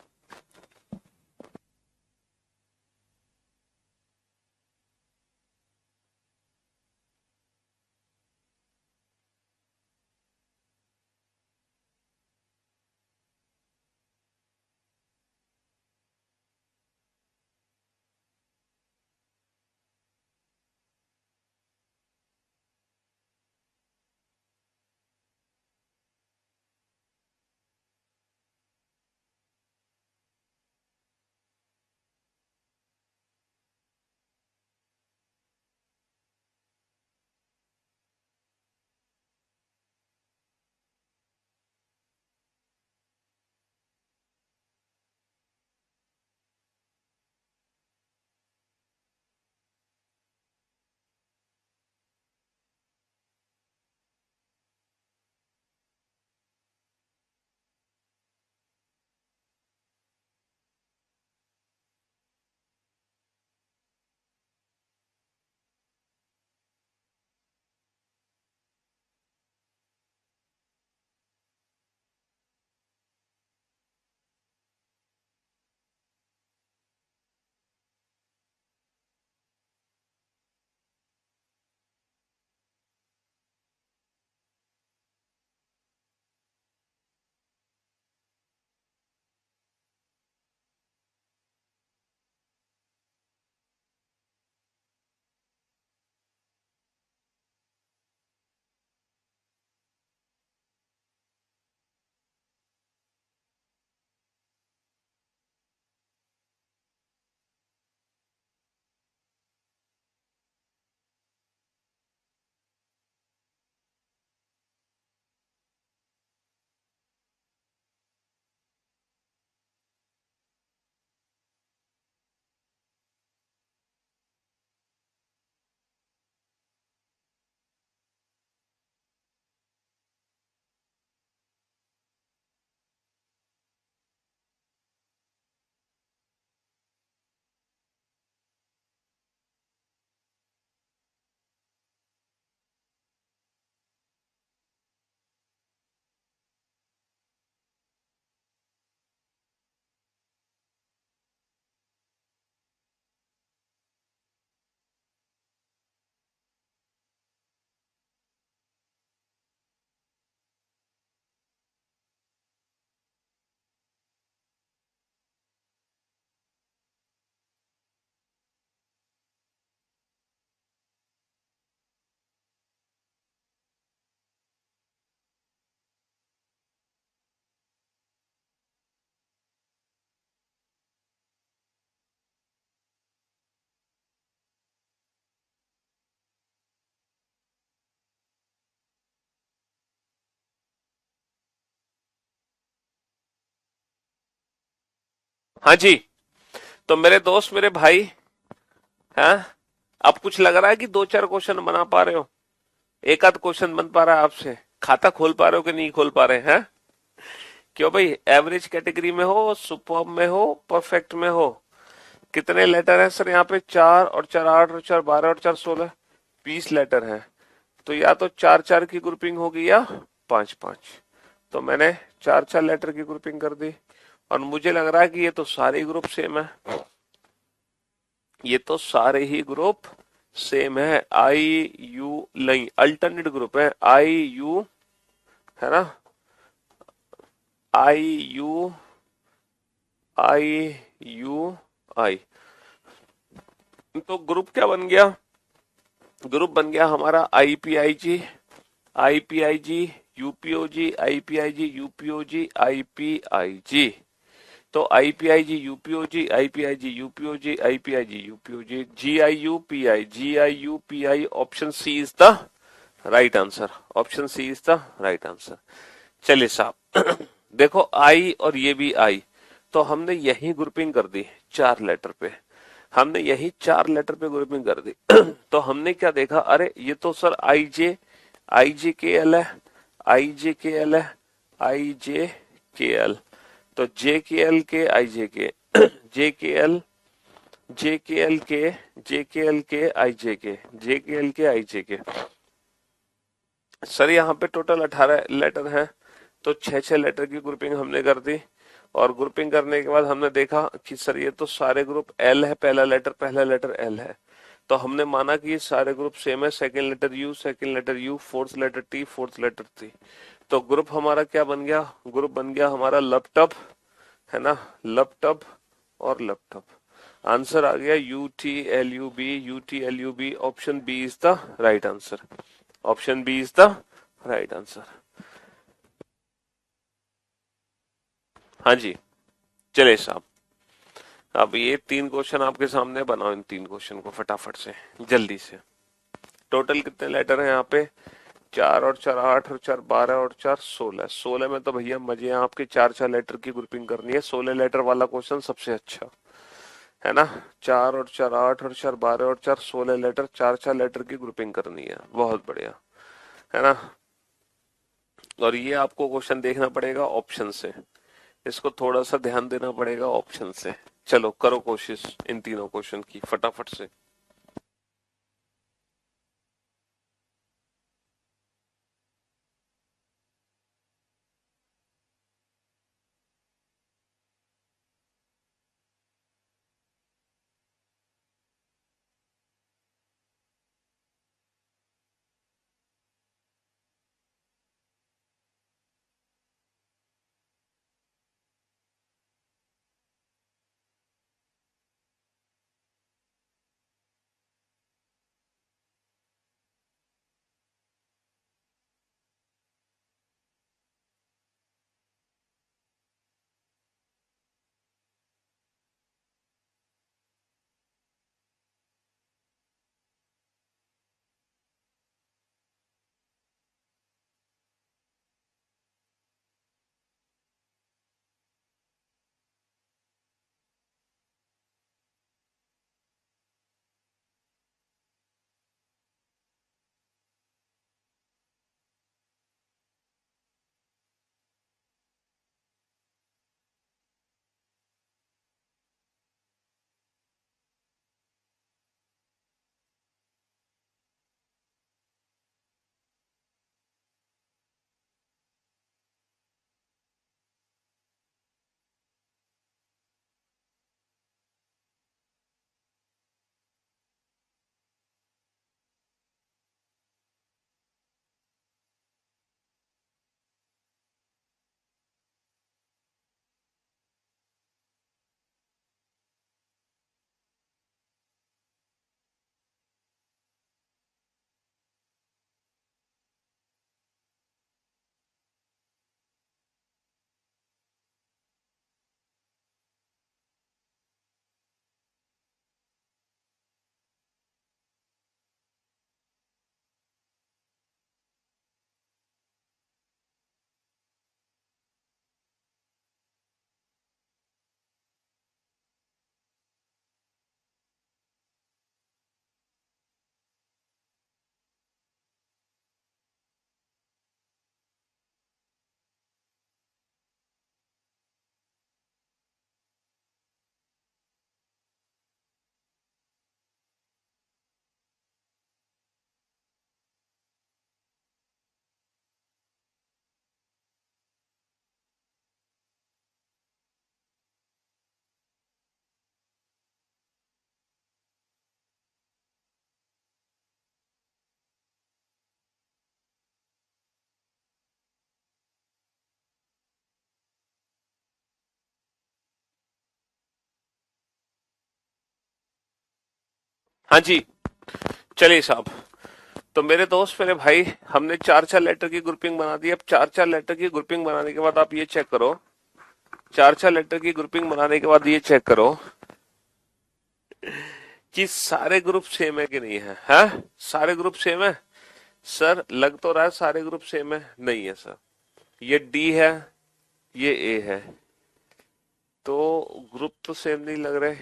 हाँ जी। तो मेरे दोस्त, मेरे भाई, हैं, अब कुछ लग रहा है कि दो चार क्वेश्चन बना पा रहे हो, एक आध क्वेश्चन बन पा रहा है आपसे, खाता खोल पा रहे हो कि नहीं खोल पा रहे हैं? क्यों भाई, एवरेज कैटेगरी में हो, सुपर में हो, परफेक्ट में हो? कितने लेटर हैं सर यहाँ पे? चार और चार आठ और चार बारह और चार 16, 20 लेटर हैं। तो या तो चार चार की ग्रुपिंग होगी या पांच पांच। तो मैंने चार चार लेटर की ग्रुपिंग कर दी और मुझे लग रहा है कि ये तो सारे ग्रुप सेम है, ये तो सारे ही ग्रुप सेम है। आई यू नहीं, अल्टरनेट ग्रुप है, आई यू, है ना, आई यू, आई यू, आई। तो ग्रुप क्या बन गया? ग्रुप बन गया हमारा आईपीआईजी, आईपीआईजी, यूपीओजी, आईपीआईजी, यूपीओजी, आईपीआईजी। तो IPIG UPOG, IPIG UPOG, IPIG UPOG, GIUPI, GIUPI, option C is the right answer, option C is the right answer. चलिए साहब देखो आई और ये भी आई, तो हमने यही ग्रुपिंग कर दी 4 लेटर पे, हमने यही 4 लेटर पे ग्रुपिंग कर दी तो हमने क्या देखा, अरे ये तो सर आई जे के एल है, आई जे के एल है, आई जे के एल, तो जे के एल के आई जे के, जे के एल, जे के एल के, जे के एल के आई जे के, जे के एल के आई जे के। सर यहाँ पे टोटल 18 लेटर हैं, तो 6-6 लेटर की ग्रुपिंग हमने कर दी, और ग्रुपिंग करने के बाद हमने देखा कि सर ये तो सारे ग्रुप एल है, पहला लेटर एल है, तो हमने माना कि ये सारे ग्रुप सेम है, second letter U, second letter U, fourth letter T, fourth letter T, तो ग्रुप हमारा क्या बन गया, ग्रुप बन गया हमारा लपटप, है ना, लपटप और लपटप। आंसर आ गया U T L U B, U T L U B, option B is the right answer, option B is the right answer. हाँ जी, चले साहब, अब ये 3 क्वेश्चन आपके सामने, बनाओ इन 3 क्वेश्चन को फटाफट से, जल्दी से। टोटल कितने लेटर हैं यहाँ पे, 4 और 4 8 और 4 12 और 4 16, 16 में तो भैया मजे हैं आपके, 4-4 लेटर की ग्रुपिंग करनी है, 16 लेटर वाला क्वेश्चन सबसे अच्छा, है ना। 4 और 4 8 और 4 12 और 4 16 लेटर, 4-4 लेटर की ग्रुपिंग करनी है, बहुत बढ़िया, है ना। और ये आपको क्वेश्चन देखना पड़ेगा ऑप्शन से, इसको थोड़ा सा ध्यान देना पड़ेगा ऑप्शन से। चलो करो कोशिश इन 3 क्वेश्चन की फटाफट से। हाँ जी, चलिए साहब, तो मेरे दोस्त मेरे भाई, हमने 4-4 लेटर की ग्रुपिंग बना दी। अब 4-4 लेटर की ग्रुपिंग बनाने के बाद आप ये चेक करो चार चार लेटर की ग्रुपिंग बनाने के बाद ये चेक करो कि सारे ग्रुप सेम है कि नहीं है। हैं? सारे ग्रुप सेम है? सर लग तो रहा है सारे ग्रुप सेम है, नहीं है सर। ये डी है, ये ए है, तो ग्रुप तो सेम नहीं लग रहे।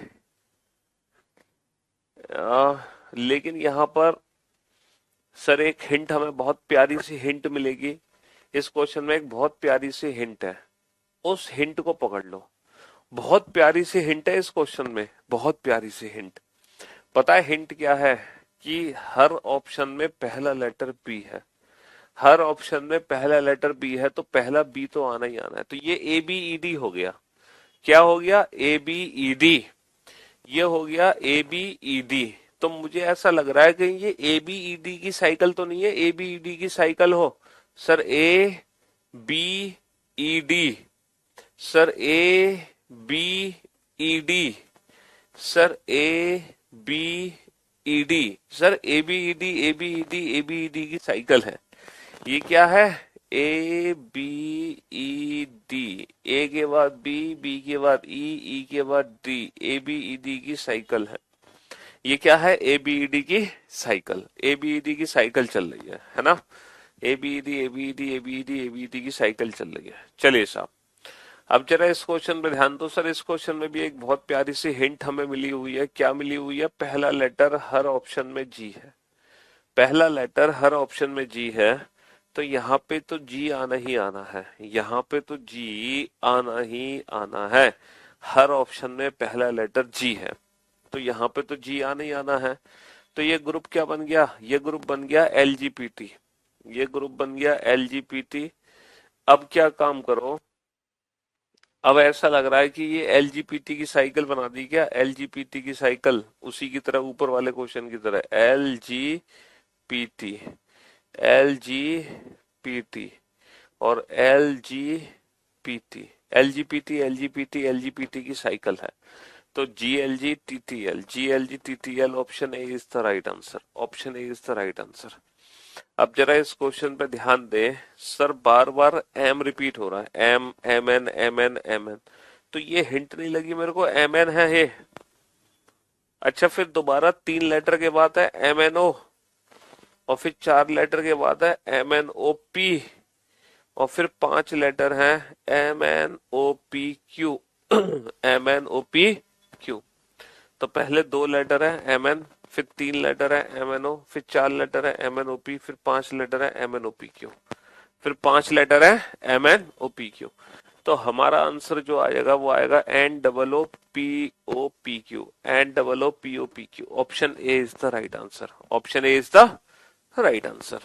लेकिन यहां पर सर एक हिंट, हमें बहुत प्यारी सी हिंट मिलेगी इस क्वेश्चन में। एक बहुत प्यारी सी हिंट है, उस हिंट को पकड़ लो। बहुत प्यारी सी हिंट है इस क्वेश्चन में, बहुत प्यारी सी हिंट। पता है हिंट क्या है? कि हर ऑप्शन में पहला लेटर बी है। हर ऑप्शन में पहला लेटर बी है, तो पहला बी तो आना ही आना है। तो ये ए बी ई डी हो गया। क्या हो गया? A B E D. ये हो गया ए बी ई डी। तो मुझे ऐसा लग रहा है कि ये ए बी ई डी की साइकिल तो नहीं है, ए बी ई डी की साइकिल हो। Sir A B E D, sir A B E D, sir A B E D, sir A B E D, A B E D, A B E D की cycle है। ये क्या है? A B E D, ए के बाद B के बाद E के बाद D, A B E D की साइकिल है। ये क्या है? ए बी ई डी की cycle. A B E D की साइकिल चल रही है ना? A B E D, A B E D, A B E D, A B E D की साइकिल चल रही है। चलिए साहब, अब जरा इस क्वेश्चन पे ध्यान दो। सर इस क्वेश्चन में भी एक बहुत प्यारी सी हिंट हमें मिली हुई है। क्या मिली हुई है? पहला लेटर हर ऑप्शन में जी है। पहला लेटर हर ऑप्शन में जी है, तो यहाँ पे तो जी आना ही आना है। यहाँ पे तो जी आना ही आना है। हर ऑप्शन में पहला लेटर जी है, तो यहाँ पे तो जी आना ही आना है। तो ये ग्रुप क्या बन गया? ये ग्रुप बन गया एलजीपीटी। ये ग्रुप बन गया एलजीपीटी। अब क्या काम करो, अब ऐसा लग रहा है कि ये एलजीपीटी की साइकिल बना दी। क्या एलजीपीटी की साइकिल? उसी की तरह, ऊपर वाले क्वेश्चन की तरह, एलजीपीटी, एलजीपीटी और एलजीपीटी, एलजीपीटी, एलजीपीटी, एलजीपीटी की साइकिल है। तो GLG TTL, TTL, option A is the right answer. Option A is the right answer. अब जरा इस क्वेश्चन पे ध्यान दें। सर बार बार एम रिपीट हो रहा है, M M N M N M N. तो ये हिंट नहीं लगी मेरे को, एम एन है ये। अच्छा, फिर दोबारा 3 लेटर के बाद है एम एन ओ, और फिर 4 लेटर के बाद है एम एन ओ पी, और फिर 5 लेटर हैं M N O P Q, M N O P Q. तो पहले 2 लेटर है एम एन, फिर 3 लेटर है एम एन ओ, फिर 4 लेटर है एम एन ओ पी, फिर 5 लेटर है M N O P Q, फिर 5 लेटर है M N O P Q. तो हमारा आंसर जो आएगा वो आएगा N double O P O P Q, N double O P O P Q. Option A is the right answer. Option A is the right answer.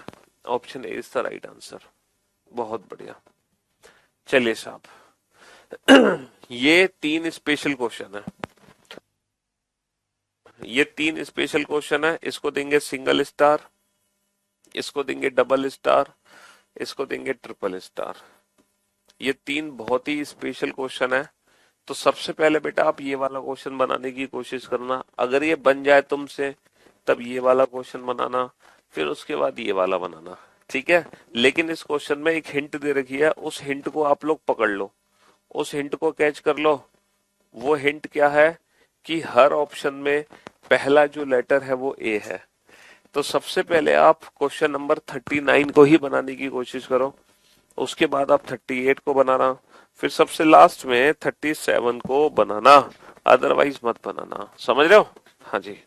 Option A is the right answer. बहुत बढ़िया। चलिए साहब, ये 3 special question है। ये 3 special question है। इसको देंगे सिंगल स्टार, इसको देंगे डबल स्टार, इसको देंगे ट्रिपल स्टार। ये 3 बहुत ही स्पेशल क्वेश्चन है। तो सबसे पहले बेटा आप ये वाला क्वेश्चन बनाने की कोशिश करना। अगर ये बन जाए तुमसे, तब ये वाला क्वेश्चन बनाना, फिर उसके बाद ये वाला बनाना। ठीक है? लेकिन इस क्वेश्चन में एक हिंट दे रखी है, उस हिंट को आप लोग पकड़ लो, उस हिंट को कैच कर लो। वो हिंट क्या है? कि हर ऑप्शन में पहला जो लेटर है वो ए है। तो सबसे पहले आप क्वेश्चन नंबर 39 को ही बनाने की कोशिश करो, उसके बाद आप 38 को बनाना, फिर सबसे लास्ट में 37 को बनाना, अदरवाइज मत बनाना। समझ रहे हो? हाँ जी।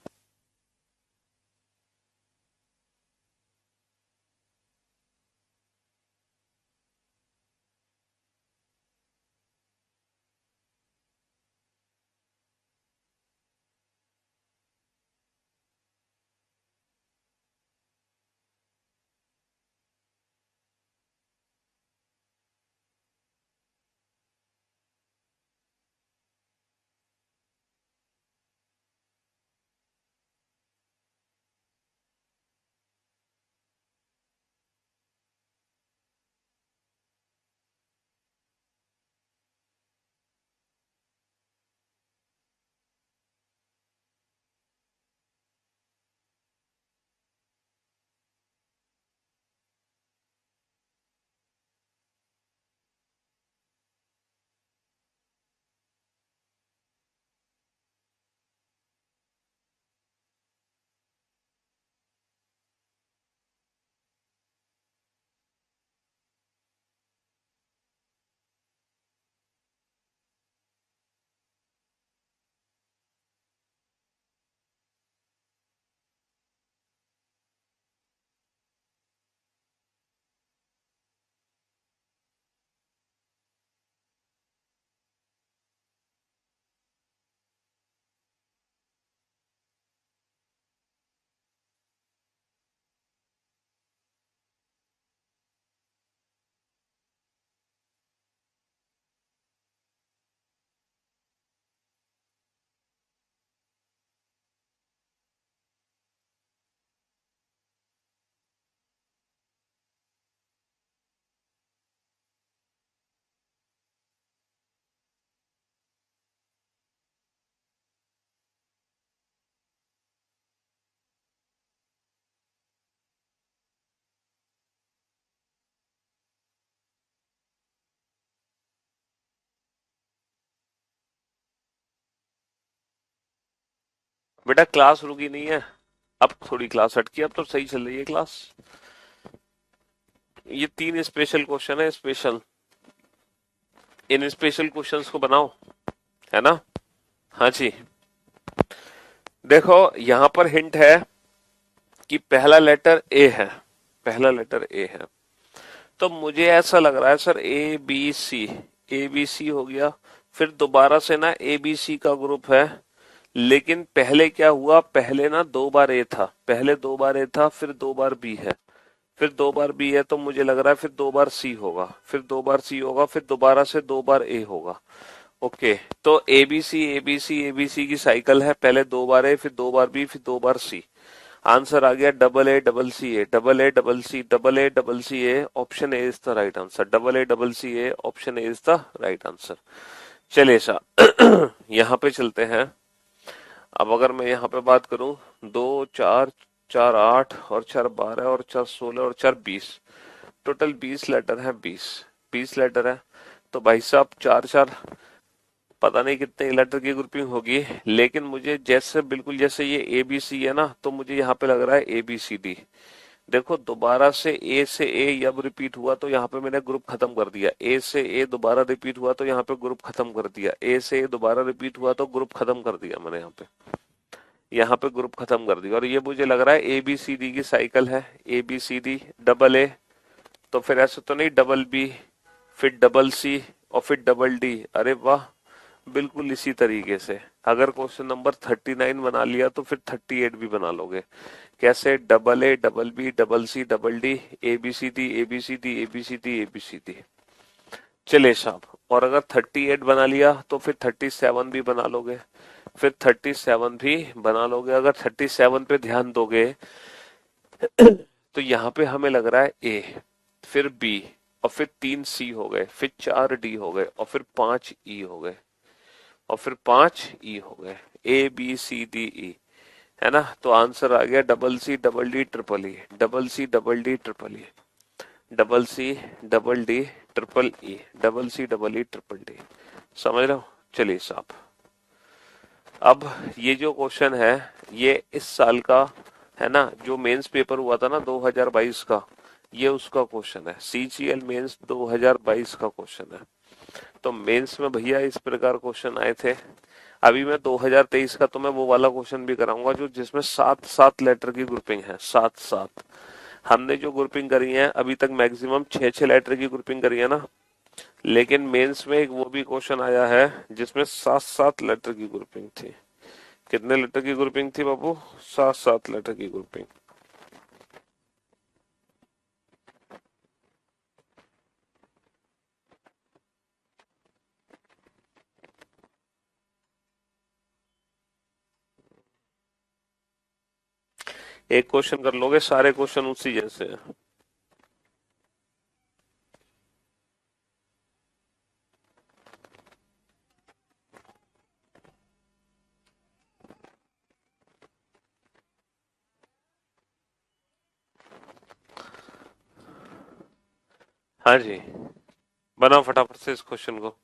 बेटा क्लास रुकी नहीं है, अब थोड़ी क्लास हटकी, अब तो सही चल रही है क्लास। ये 3 स्पेशल क्वेश्चन है, स्पेशल। इन स्पेशल क्वेश्चंस को बनाओ, है ना। हाँ जी। देखो यहां पर हिंट है कि पहला लेटर ए है, पहला लेटर ए है। तो मुझे ऐसा लग रहा है सर ए बी सी हो गया, फिर दोबारा से ना ए बी सी का ग्रुप है। लेकिन पहले क्या हुआ, पहले ना 2 बार ए था, पहले 2 बार ए था, फिर 2 बार बी है, फिर 2 बार बी है, तो मुझे लग रहा है फिर 2 बार सी होगा, फिर 2 बार सी होगा, फिर दोबारा से 2 बार ए होगा। ओके। तो एबीसी की साइकिल है, पहले 2 बार ए, फिर 2 बार बी, फिर 2 बार सी। आंसर आ गया double A double C A, double A double C, double A double C A, option A is the right answer, double A double C A, option A is the right answer. चलिए सा यहाँ पे चलते हैं। अब अगर मैं यहाँ पे बात करूं, 2 4 4 8 और 4 12 और 4 16 और 4 20, टोटल 20 लेटर है, 20 लेटर है। तो भाई साहब 4 4, पता नहीं कितने लेटर की ग्रुपिंग होगी, लेकिन मुझे जैसे बिल्कुल जैसे ये ए बी सी है ना, तो मुझे यहाँ पे लग रहा है ए बी सी डी। देखो दोबारा से ए जब रिपीट हुआ तो यहाँ पे मैंने ग्रुप खत्म कर दिया, ए से ए दोबारा रिपीट हुआ तो यहाँ पे ग्रुप खत्म कर दिया, ए से ए दोबारा रिपीट हुआ तो ग्रुप खत्म कर दिया मैंने यहाँ पे ग्रुप खत्म कर दिया। और ये मुझे लग रहा है ए बी सी डी की साइकिल है, A B C D double A, तो फिर ऐसा तो नहीं डबल बी, फिर डबल सी और फिर डबल डी। अरे वाह, बिल्कुल इसी तरीके से अगर क्वेश्चन नंबर 39 बना लिया तो फिर 38 भी बना लोगे। कैसे, double A double B double C double D, A B C D A B C D A B C D A B C D. चले साहब, और अगर 38 बना लिया तो फिर 37 भी बना लोगे, फिर 37 भी बना लोगे। अगर 37 पे ध्यान दोगे तो यहाँ पे हमें लग रहा है ए, फिर बी, और फिर 3 सी हो गए, फिर 4 डी हो गए, और फिर 5 ई हो गए, और फिर 5 ई हो गए, ए बी सी डी ई, है ना। तो आंसर आ गया double C double D triple E, double C double D triple E, double C double D triple E, double C double E triple D. समझ रहे हो। चलिए साहब, अब ये जो क्वेश्चन है ये इस साल का है ना, जो मेंस पेपर हुआ था ना 2022 का, ये उसका क्वेश्चन है, सीजीएल मेंस 2022 का क्वेश्चन है। तो मेंस में भैया इस प्रकार क्वेश्चन आए थे। अभी मैं 2023 का तो मैं वो वाला क्वेश्चन भी कराऊंगा जो जिसमें 7 7 लेटर की ग्रुपिंग है, 7 7। हमने जो ग्रुपिंग करी है अभी तक मैक्सिमम 6 6 लेटर की ग्रुपिंग करी है ना, लेकिन मेंस में एक वो भी क्वेश्चन आया है जिसमें 7 7 लेटर की ग्रुपिंग थी। कितने लेटर की ग्रुपिंग थी बाबू, 7 7 लेटर की ग्रुपिंग। एक क्वेश्चन कर लोगे, सारे क्वेश्चन उसी जैसे हैं। हाँ जी, बनाओ फटाफट से इस क्वेश्चन को।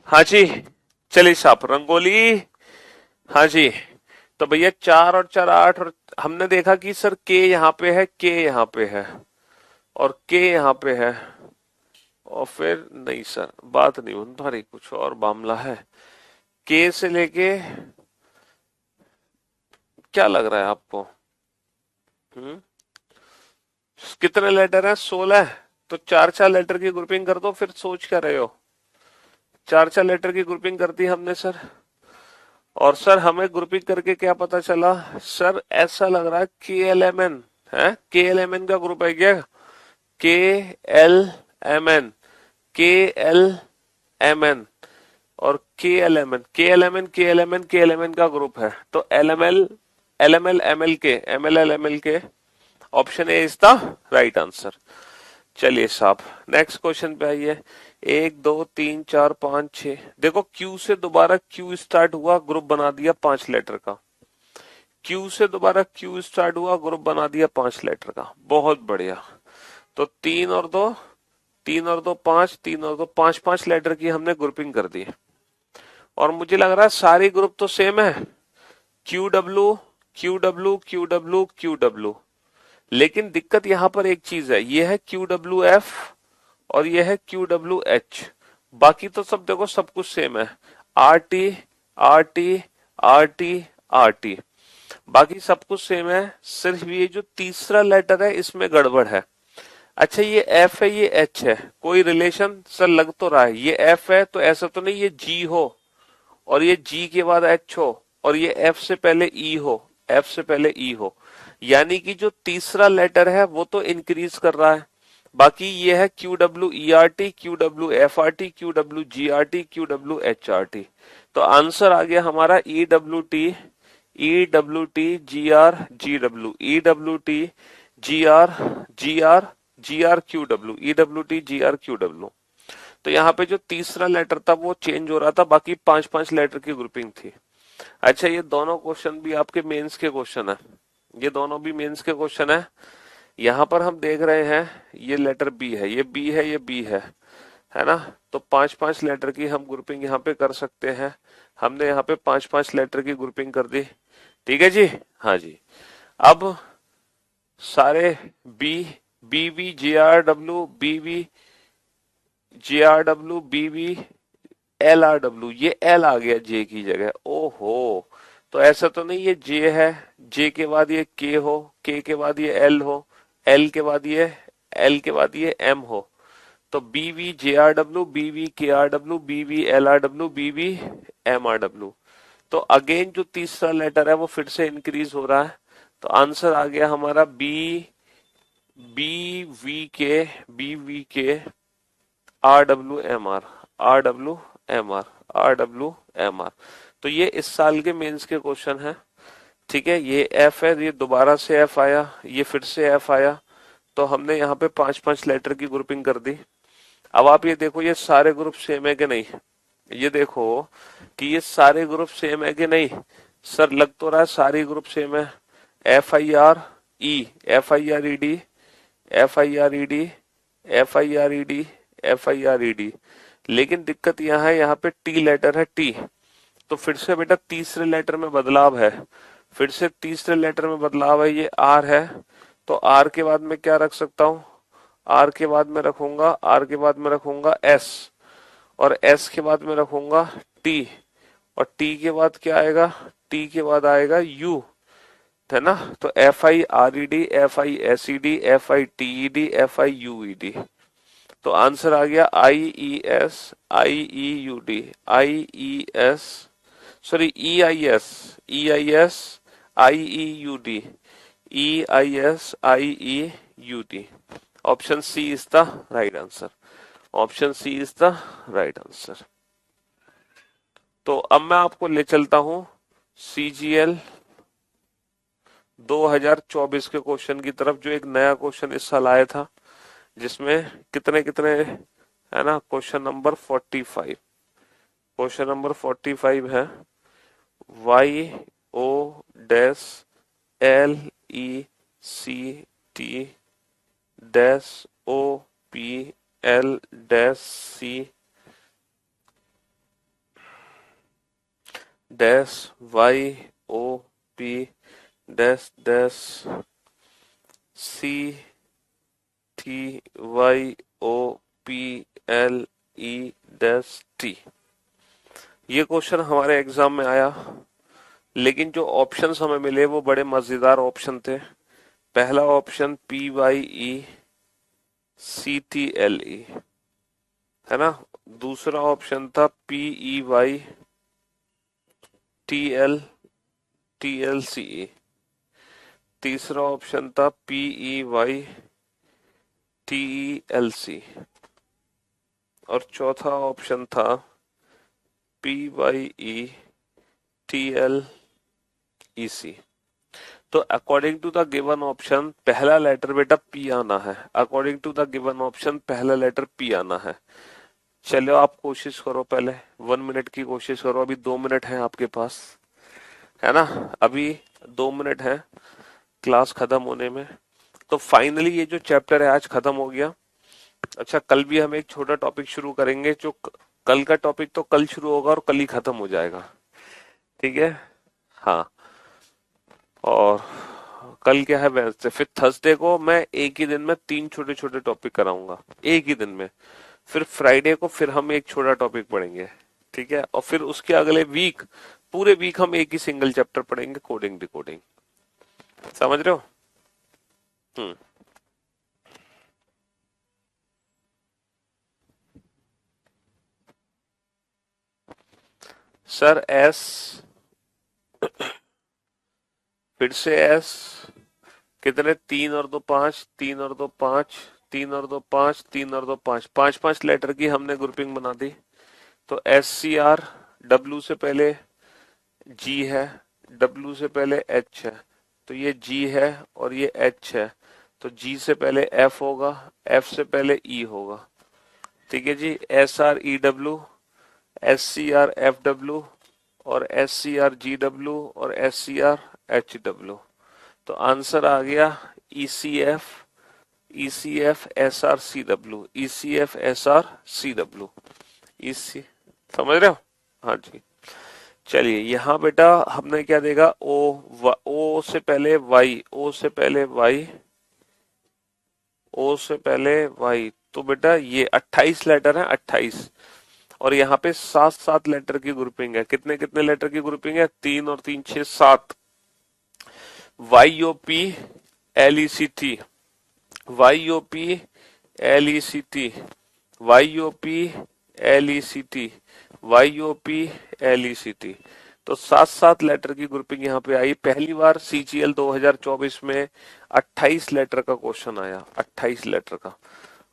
हाँ जी, चलिए साहब रंगोली। हाँ जी, तो भैया 4 और 4 8, और हमने देखा कि सर के यहाँ पे है, के यहाँ पे है और के यहाँ पे है, और फिर नहीं सर बात नहीं बन पा रही, कुछ और मामला है। के से लेके क्या लग रहा है आपको? हम्म कितने लेटर हैं? 16। तो 4 4 लेटर की ग्रुपिंग कर दो, फिर सोच क्या रहे हो? 4 4 लेटर की ग्रुपिंग कर दी हमने सर। और सर हमें ग्रुपिंग करके क्या पता चला? सर ऐसा लग रहा है के एल एम एन है, के एल एम एन का ग्रुप है क्या? K L M N, K L M N और K L M N, K L M N, K L M N, K L M N का group है। तो L M L M L K, M L L M L K, option A is the right answer. चलिए साहब next question पे आइए। 1 2 3 4 5 6, देखो Q से दोबारा क्यू स्टार्ट हुआ, ग्रुप बना दिया 5 लेटर का। क्यू से दोबारा क्यू स्टार्ट हुआ, ग्रुप बना दिया 5 लेटर का। बहुत बढ़िया। तो 3 और 2 5, 3 और 2 5, 5 लेटर की हमने ग्रुपिंग कर दी। और मुझे लग रहा है सारी ग्रुप तो सेम है, Q W, Q W, Q W, Q W. लेकिन दिक्कत यहां पर एक चीज है, ये है क्यू डब्ल्यू एफ और ये है क्यू डब्ल्यू एच। बाकी तो सब देखो सब कुछ सेम है, R T, R T, R T, R T, बाकी सब कुछ सेम है। सिर्फ ये जो तीसरा लेटर है इसमें गड़बड़ है। अच्छा ये एफ है, ये एच है, कोई रिलेशन सर लग तो रहा है। ये एफ है तो ऐसा तो नहीं ये जी हो, और ये जी के बाद एच हो, और ये एफ से पहले ई हो, एफ से पहले ई हो। यानी कि जो तीसरा लेटर है वो तो इंक्रीज कर रहा है। बाकी ये है Q W E R T, Q W F R T, Q W G R T, Q W H R T. तो आंसर आ गया हमारा E W T, E W T G R G W, E W T G R G R G R Q W, E W T G R Q W. तो यहाँ पे जो तीसरा letter था वो चेंज हो रहा था, बाकी 5 5 लेटर की ग्रुपिंग थी। अच्छा ये दोनों क्वेश्चन भी आपके मेंस के क्वेश्चन है, ये दोनों भी मेंस के क्वेश्चन है। यहाँ पर हम देख रहे हैं ये लेटर बी है, ये बी है, ये बी है ना? तो 5 5 लेटर की हम ग्रुपिंग यहाँ पे कर सकते हैं। हमने यहाँ पे 5 5 लेटर की ग्रुपिंग कर दी। ठीक है जी, हाँ जी। अब सारे B, B V J R W, B V J R W, B V L R W, ये एल आ गया जे की जगह। ओहो, तो ऐसा तो नहीं ये जे है, जे के बाद ये के हो, के बाद ये एल हो, एल के बाद ये, एल के बाद ये एम हो। तो B V J R W, B V K R W, B V L R W, B V M R W. तो अगेन जो तीसरा लेटर है वो फिर से इंक्रीज हो रहा है। तो आंसर आ गया हमारा B, B V K, B V K R W M R, R W M R, R W M R. तो ये इस साल के मेंस के क्वेश्चन है। ठीक है, ये एफ है, ये दोबारा से एफ आया, ये फिर से एफ आया। तो हमने यहाँ पे 5 5 लेटर की ग्रुपिंग कर दी। अब आप ये देखो ये सारे ग्रुप सेम है कि नहीं, ये देखो कि ये सारे ग्रुप सेम है कि नहीं। सर लग तो रहा है सारी ग्रुप सेम है। F I R E, F I R E D, F I R E D, F I R E D, F I R E D. लेकिन दिक्कत यहाँ है, यहाँ पे टी लेटर है, टी। तो फिर से बेटा तीसरे लेटर में बदलाव है, फिर से तीसरे लेटर में बदलाव है, ये आर है। तो आर के बाद में क्या रख सकता हूँ? आर के बाद में रखूंगा, आर के बाद में रखूंगा एस, और एस के बाद में रखूंगा टी, और टी के बाद क्या आएगा? टी के बाद आएगा यू, है ना? तो F I R E D, F I S E D, F I T E D, F I U E D. तो आंसर आ गया I E S, I E U D, I E S, sorry E I S, E I S, I E U D, E I S, I E U D. Option C is the right answer, option C is the right answer. तो अब मैं आपको ले चलता हूं CGL 2024 के question की तरफ, जो एक नया क्वेश्चन इस साल आया था, जिसमें कितने कितने है ना, क्वेश्चन नंबर 45, क्वेश्चन नंबर 45 है Y O dash L E C T dash O P L dash C dash Y O P dash dash C T Y O P L E dash T. ये question हमारे exam में आया, लेकिन जो options हमें मिले वो बड़े मजेदार ऑप्शन थे। पहला option P Y E C T L E, है ना। दूसरा ऑप्शन था P E Y T L C E. तीसरा ऑप्शन था P E Y T E L C. और चौथा ऑप्शन था P Y E T L E C. तो according to the given option पहला लेटर बेटा पी आना है। According to the given option पहला लेटर पी आना है। चलो आप कोशिश करो, पहले 1 मिनट की कोशिश करो। अभी 2 मिनट है आपके पास, है ना। अभी 2 मिनट है क्लास खत्म होने में। तो फाइनली ये जो चैप्टर है आज खत्म हो गया। अच्छा, कल भी हम एक छोटा टॉपिक शुरू करेंगे। जो कल का टॉपिक तो कल शुरू होगा और कल ही खत्म हो जाएगा, ठीक है। हाँ, और कल क्या है, वेडनेसडे। फिर थर्सडे को मैं एक ही दिन में 3 छोटे छोटे टॉपिक कराऊंगा, एक ही दिन में। फिर फ्राइडे को फिर हम एक छोटा टॉपिक पढ़ेंगे, ठीक है। और फिर उसके अगले वीक पूरे वीक हम एक ही सिंगल चैप्टर पढ़ेंगे, कोडिंग डिकोडिंग। समझ रहे हो? हम्म। सर एस, फिर से एस, कितने, 3 और 2 5, 3 और 2 5, 3 और 2 5, 3 और 2 5, 5 5 लेटर की हमने ग्रुपिंग बना दी। तो एस सी आर, डब्ल्यू से पहले जी है, डब्ल्यू से पहले एच है, तो ये जी है और ये एच है। तो जी से पहले एफ होगा, एफ से पहले ई होगा, ठीक है जी। S R E W, S C R F W, और S C R G W, और S C R H W. तो आंसर आ गया E C F, E C F S R C W, E C F S R C W, E C. समझ रहे हो? हाँ जी। चलिए यहाँ बेटा हमने क्या देखा, ओ से पहले वाई, ओ से पहले वाई, ओ से पहले वाई। तो बेटा ये 28 लेटर है, 28। और यहाँ पे 7 7 लेटर की ग्रुपिंग है। कितने कितने लेटर की ग्रुपिंग है? 3 और 3 6 7। Y O P L E C T, Y O P L E C T, Y O P L E C T, Y O P L E C T. तो 7 7 letter की grouping यहाँ पे आई। पहली बार CGL 2024 में 28 letter का question आया, 28 letter का।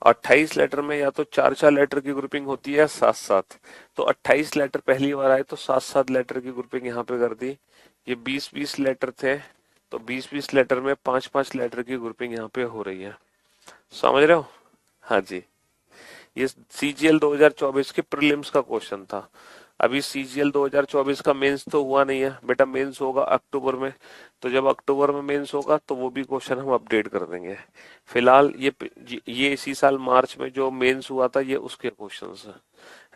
28 letter में या तो 4 4 लेटर की ग्रुपिंग होती है, 7 7। तो 28 लेटर पहली बार आए तो 7 7 लेटर की ग्रुपिंग यहाँ पे कर दी। ये 20 20 लेटर थे, तो 20 20 लेटर में 5 5 लेटर की ग्रुपिंग यहाँ पे हो रही है। समझ रहे हो? हाँ जी। ये सीजीएल 2024 के प्रीलिम्स का क्वेश्चन था। अभी सीजीएल 2024 का मेंस तो हुआ नहीं है बेटा, मेंस होगा अक्टूबर में। तो जब अक्टूबर में मेंस होगा तो वो भी क्वेश्चन हम अपडेट कर देंगे। फिलहाल ये इसी साल मार्च में जो मेंस हुआ था ये उसके क्वेश्चंस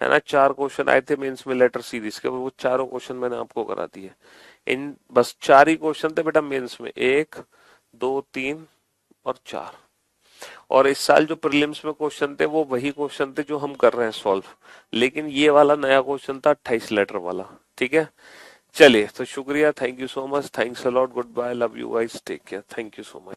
है ना। 4 क्वेश्चन आए थे मेंस में लेटर सीरीज के, वो चारों क्वेश्चन मैंने आपको करा दिए। इन बस 4 ही क्वेश्चन थे बेटा मेंस में, 1 2 3 और 4। और इस साल जो प्रीलिम्स में क्वेश्चन थे वो वही क्वेश्चन थे जो हम कर रहे हैं सॉल्व, लेकिन ये वाला नया क्वेश्चन था 28 लेटर वाला, ठीक है। चलिए, तो शुक्रिया, thank you so much, thanks a lot, goodbye, love you guys, take care, thank you so much.